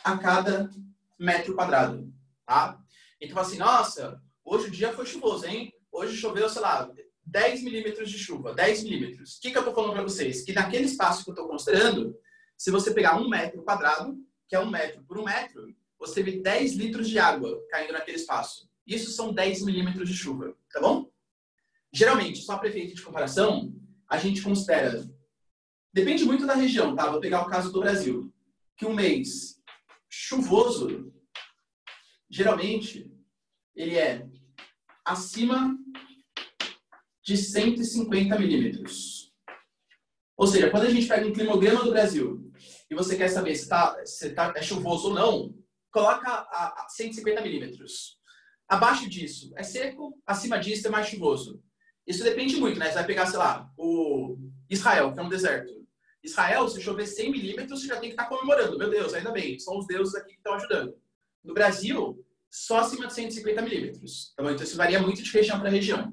a cada metro quadrado, tá? Então, assim, nossa, hoje o dia foi chuvoso, hein? Hoje choveu, sei lá, 10 milímetros de chuva, 10 milímetros. O que eu tô falando para vocês? Que naquele espaço que eu tô considerando, se você pegar 1 metro quadrado, que é 1 metro por 1 metro, você teve 10 litros de água caindo naquele espaço. Isso são 10 milímetros de chuva, tá bom? Geralmente, só para efeito de comparação, a gente considera... Depende muito da região, tá? Vou pegar o caso do Brasil. Que um mês chuvoso, geralmente, ele é acima de 150 milímetros. Ou seja, quando a gente pega um climograma do Brasil e você quer saber se é chuvoso ou não, coloca a 150 milímetros. Abaixo disso é seco, acima disso é mais chuvoso. Isso depende muito, né? Você vai pegar, sei lá, o Israel, que é um deserto. Israel, se chover 100 milímetros, você já tem que estar comemorando. Meu Deus, ainda bem, são os deuses aqui que estão ajudando. No Brasil, só acima de 150 milímetros. Então, isso varia muito de região para região.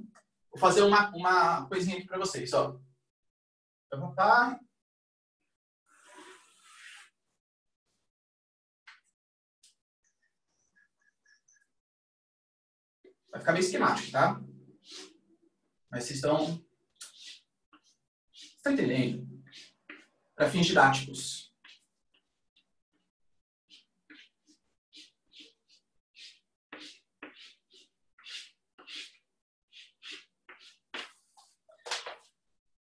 Vou fazer uma coisinha aqui para vocês, ó. Eu vou botar... Vai ficar meio esquemático, tá? Mas vocês estão entendendo? Para fins didáticos.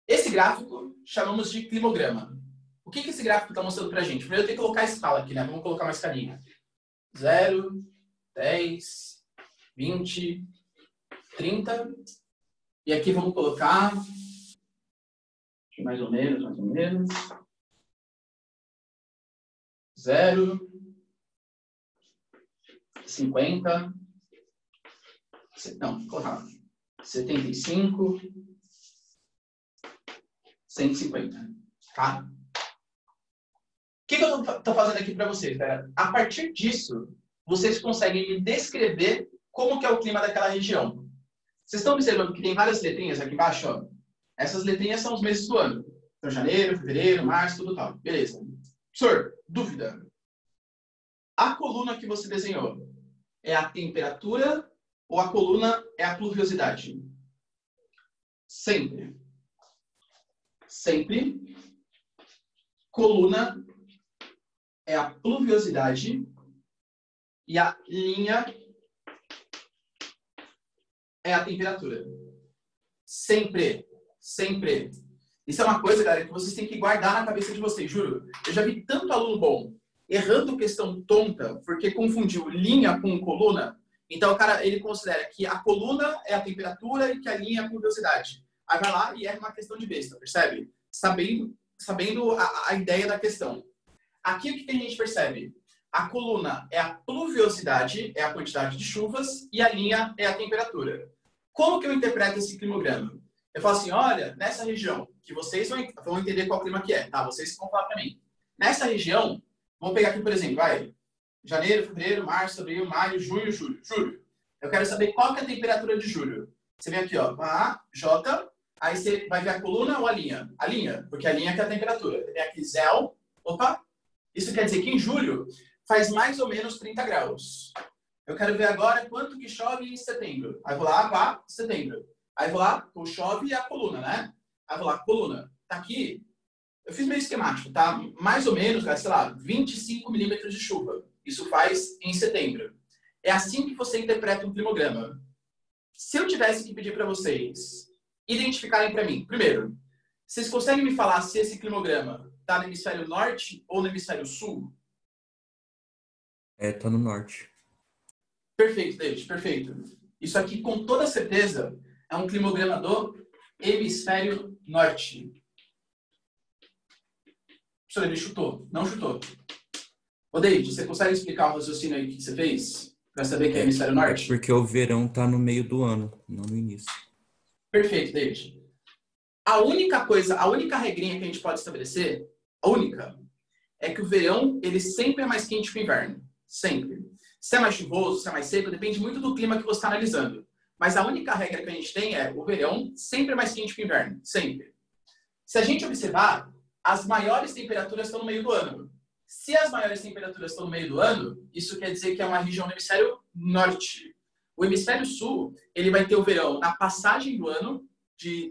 Esse gráfico chamamos de climograma. O que esse gráfico está mostrando para a gente? Primeiro eu tenho que colocar a escala aqui, né? Vamos colocar uma escalinha. 0, 10, 20, 30. E aqui vamos colocar... mais ou menos. 0, 50, não, vou colocar 75, 150, tá? O que eu estou fazendo aqui para vocês, galera? A partir disso, vocês conseguem me descrever como que é o clima daquela região. Vocês estão observando que tem várias letrinhas aqui embaixo, ó? Essas letrinhas são os meses do ano. Então, janeiro, fevereiro, março, tudo tal. Beleza. Professor, dúvida. A coluna que você desenhou é a temperatura ou a coluna é a pluviosidade? Sempre. Sempre. Coluna é a pluviosidade e a linha é a temperatura. Sempre. Sempre. Isso é uma coisa, galera, que vocês têm que guardar na cabeça de vocês, juro. Eu já vi tanto aluno bom errando questão tonta porque confundiu linha com coluna. Então, o cara, ele considera que a coluna é a temperatura e que a linha é a pluviosidade. Aí vai lá e erra uma questão de besta, percebe? Sabendo a ideia da questão. Aqui, o que a gente percebe? A coluna é a pluviosidade, é a quantidade de chuvas, e a linha é a temperatura. Como que eu interpreto esse climograma? Eu falo assim, olha, nessa região, que vocês vão entender qual clima que é, tá? Vocês vão falar para mim. Nessa região, vamos pegar aqui, por exemplo, vai, janeiro, fevereiro, março, abril, maio, junho, julho. Eu quero saber qual que é a temperatura de julho. Você vem aqui, ó, A, J, aí você vai ver a coluna ou a linha? A linha, porque a linha que é a temperatura. Tem aqui ZEL, opa, isso quer dizer que em julho faz mais ou menos 30 graus. Eu quero ver agora quanto que chove em setembro. Aí vou lá, pá, setembro. Aí vou lá, o chove e a coluna, né? Aí vou lá, coluna. Tá aqui, eu fiz meio esquemático, tá? Mais ou menos, sei lá, 25 milímetros de chuva. Isso faz em setembro. É assim que você interpreta um climograma. Se eu tivesse que pedir para vocês identificarem para mim, primeiro, vocês conseguem me falar se esse climograma está no hemisfério norte ou no hemisfério sul? Tá no norte. Perfeito, David, perfeito. Isso aqui, com toda certeza, é um climograma do hemisfério norte. Professor, ele chutou. Não chutou. Ô, David, você consegue explicar o raciocínio aí que você fez? Para saber que é hemisfério norte? Porque o verão tá no meio do ano, não no início. Perfeito, David. A única regrinha que a gente pode estabelecer, a única, é que o verão, ele sempre é mais quente que o inverno. Sempre. Se é mais chuvoso, se é mais seco, depende muito do clima que você está analisando. Mas a única regra que a gente tem é o verão sempre é mais quente que o inverno. Sempre. Se a gente observar, as maiores temperaturas estão no meio do ano. Se as maiores temperaturas estão no meio do ano, isso quer dizer que é uma região do hemisfério norte. O hemisfério sul, ele vai ter o verão na passagem do ano, de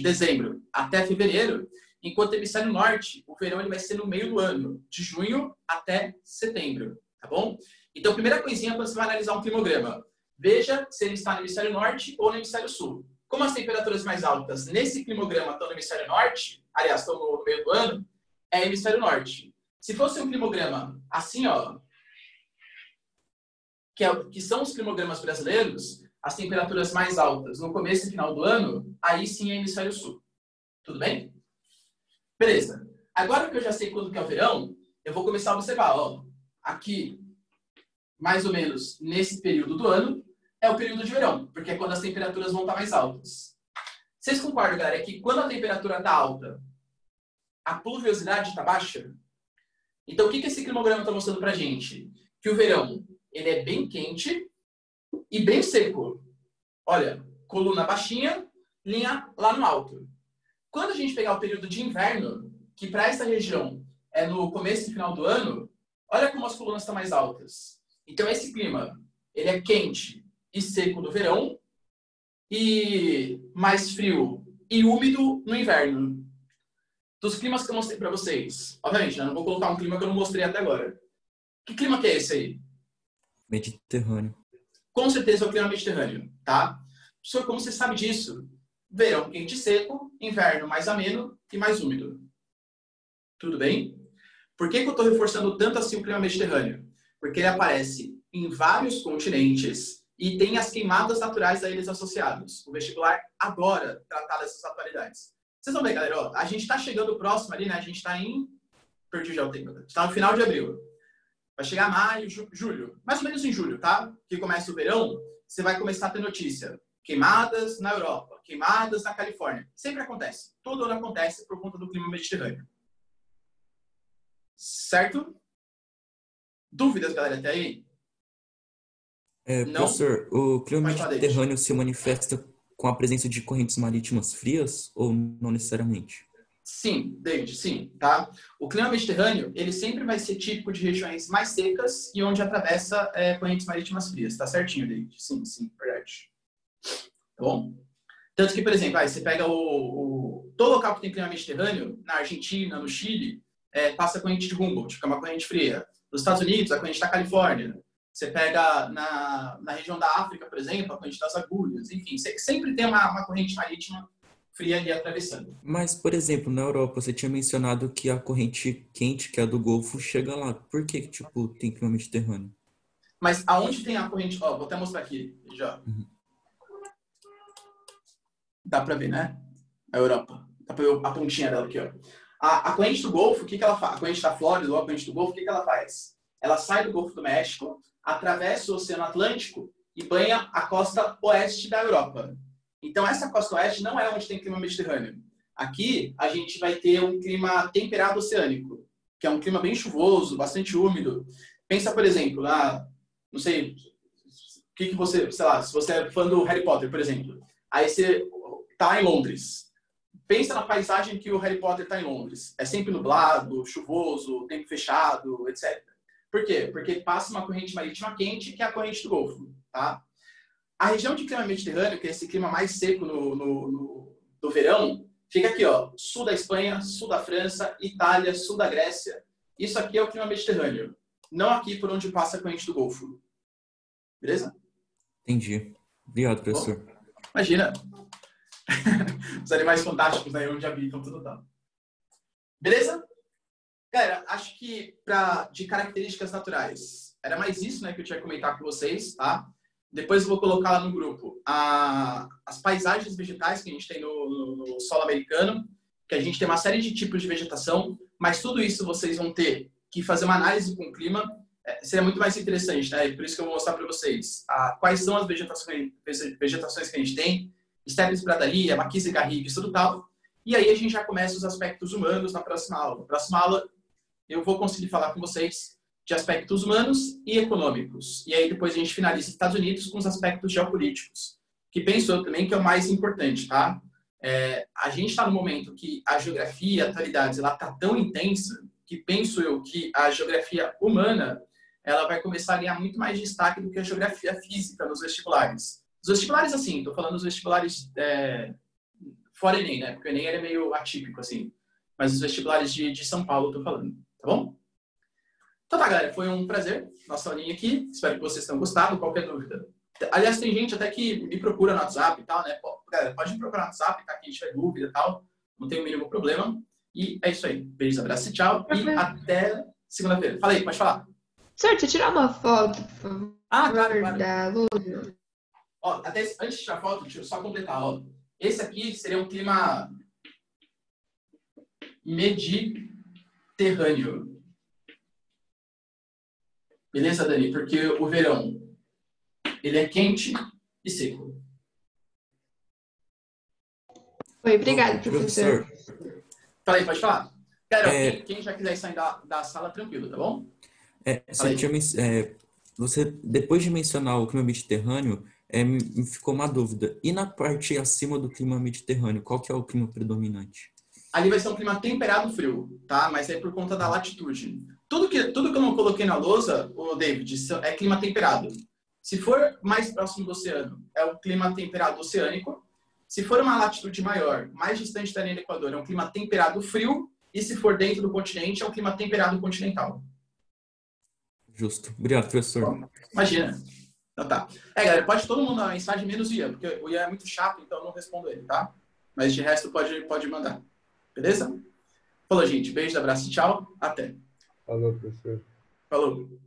dezembro até fevereiro, enquanto o hemisfério norte, o verão ele vai ser no meio do ano, de junho até setembro, tá bom? Então, primeira coisinha quando você vai analisar um climograma, veja se ele está no hemisfério norte ou no hemisfério sul. Como as temperaturas mais altas nesse climograma estão no hemisfério norte, aliás, estão no meio do ano, é hemisfério norte. Se fosse um climograma assim, ó, que são os climogramas brasileiros, as temperaturas mais altas no começo e final do ano, aí sim é hemisfério sul. Tudo bem? Beleza. Agora que eu já sei quando que é o verão, eu vou começar a observar, ó, aqui, mais ou menos nesse período do ano, é o período de verão, porque é quando as temperaturas vão estar mais altas. Vocês concordam, galera, que quando a temperatura está alta, a pluviosidade está baixa? Então, o que esse climograma está mostrando para a gente? Que o verão, ele é bem quente e bem seco. Olha, coluna baixinha, linha lá no alto. Quando a gente pegar o período de inverno, que para essa região é no começo e final do ano, olha como as colunas estão mais altas. Então, esse clima, ele é quente e seco no verão e mais frio e úmido no inverno. Dos climas que eu mostrei para vocês. Obviamente, eu não vou colocar um clima que eu não mostrei até agora. Que clima que é esse aí? Mediterrâneo. Com certeza é o clima mediterrâneo, tá? Professor, como você sabe disso? Verão quente e seco, inverno mais ameno e mais úmido. Tudo bem? Por que eu estou reforçando tanto assim o clima mediterrâneo? Porque ele aparece em vários continentes e tem as queimadas naturais a eles associados. O vestibular adora tratar dessas atualidades. Vocês vão ver, galera, ó, a gente está chegando próximo ali, né? A gente está em... Perdi já o tempo. A gente está no final de abril. Vai chegar maio, julho. Mais ou menos em julho, tá? Que começa o verão, você vai começar a ter notícia. Queimadas na Europa, queimadas na Califórnia. Sempre acontece. Todo ano acontece por conta do clima mediterrâneo. Certo? Dúvidas, galera, até aí? Não? Professor, o clima Pode falar, mediterrâneo se manifesta com a presença de correntes marítimas frias ou não necessariamente? Sim, David, sim, tá? O clima mediterrâneo, ele sempre vai ser típico de regiões mais secas e onde atravessa correntes marítimas frias, tá certinho, David? Sim, verdade. Tá bom? Tanto que, por exemplo, você pega todo local que tem clima mediterrâneo, na Argentina, no Chile, passa a corrente de Humboldt, que é uma corrente fria. Nos Estados Unidos, a corrente da Califórnia. Você pega na região da África, por exemplo, a corrente das agulhas. Enfim, sempre tem uma corrente marítima fria ali atravessando. Mas, por exemplo, na Europa, você tinha mencionado que a corrente quente, que é a do Golfo, chega lá. Por que, tipo, tem clima mediterrâneo? Mas aonde tem a corrente... Ó, vou até mostrar aqui, já. Uhum. Dá pra ver, né? A Europa. Dá pra ver a pontinha dela aqui, ó. A corrente do Golfo, o que ela faz? A corrente da Flórida ou a corrente do Golfo, o que ela faz? Ela sai do Golfo do México, atravessa o Oceano Atlântico e banha a costa oeste da Europa. Então, essa costa oeste não é onde tem clima mediterrâneo. Aqui, a gente vai ter um clima temperado oceânico, que é um clima bem chuvoso, bastante úmido. Pensa, por exemplo, não sei, o que você, sei lá, se você é fã do Harry Potter, por exemplo, aí você tá em Londres. Pensa na paisagem que o Harry Potter está em Londres. É sempre nublado, chuvoso, tempo fechado, etc. Por quê? Porque passa uma corrente marítima quente, que é a corrente do Golfo, tá? A região de clima mediterrâneo, que é esse clima mais seco no verão, fica aqui, ó, sul da Espanha, sul da França, Itália, sul da Grécia. Isso aqui é o clima mediterrâneo. Não aqui por onde passa a corrente do Golfo. Beleza? Entendi. Obrigado, professor. Bom, imagina. Os animais fantásticos, né? Onde habitam, tudo tal. Beleza? Galera, acho que de características naturais, era mais isso, né, que eu tinha que comentar com vocês, tá? Depois eu vou colocar lá no grupo as paisagens vegetais que a gente tem no solo americano, que a gente tem uma série de tipos de vegetação, mas tudo isso vocês vão ter que fazer uma análise com o clima. Seria muito mais interessante, né? Por isso que eu vou mostrar para vocês quais são as vegetações que a gente tem, Steppes, Bradalia, Maquis e Garrigues, tudo tal. E aí a gente já começa os aspectos humanos na próxima aula. Na próxima aula eu vou conseguir falar com vocês de aspectos humanos e econômicos. E aí depois a gente finaliza os Estados Unidos com os aspectos geopolíticos, que penso eu também que é o mais importante, tá? A gente está no momento que a geografia, a atualidades, ela está tão intensa que penso eu que a geografia humana ela vai começar a ganhar muito mais destaque do que a geografia física nos vestibulares. Os vestibulares, assim, estou falando dos vestibulares fora Enem, né? Porque o Enem é meio atípico, assim. Mas os vestibulares de São Paulo, estou falando, tá bom? Então tá, galera, foi um prazer nossa aulinha aqui. Espero que vocês tenham gostado. Qualquer dúvida. Aliás, tem gente até que me procura no WhatsApp e tal, né? Pô, galera, pode me procurar no WhatsApp, tá? Quem tiver dúvida e tal. Não tem o mínimo problema. E é isso aí. Beijos, abraços e tchau. E até segunda-feira. Fala aí, pode falar. Certo, tirar uma foto, por favor. Claro. Da Lúcia. Ó, até antes de tirar foto, deixa eu só completar. Ó. Esse aqui seria um clima mediterrâneo. Beleza, Dani? Porque o verão, ele é quente e seco. Oi, obrigado, professor. Fala aí, pode falar. Galera, quem já quiser sair da sala, tranquilo, tá bom? Você, depois de mencionar o clima mediterrâneo, me ficou uma dúvida. E na parte acima do clima mediterrâneo, qual que é o clima predominante? Ali vai ser um clima temperado frio, tá? Mas é por conta da latitude. Tudo que eu não coloquei na lousa, o David, é clima temperado. Se for mais próximo do oceano, é o clima temperado oceânico. Se for uma latitude maior, mais distante da linha do Equador, é um clima temperado frio. E se for dentro do continente, é um clima temperado continental. Justo. Obrigado, professor. Bom, imagina. Então tá. Galera, pode todo mundo mandar uma mensagem, menos o Ian, porque o Ian é muito chato, então eu não respondo ele, tá? Mas de resto pode mandar. Beleza? Falou, gente. Beijo, abraço e tchau. Até. Falou, professor. Falou.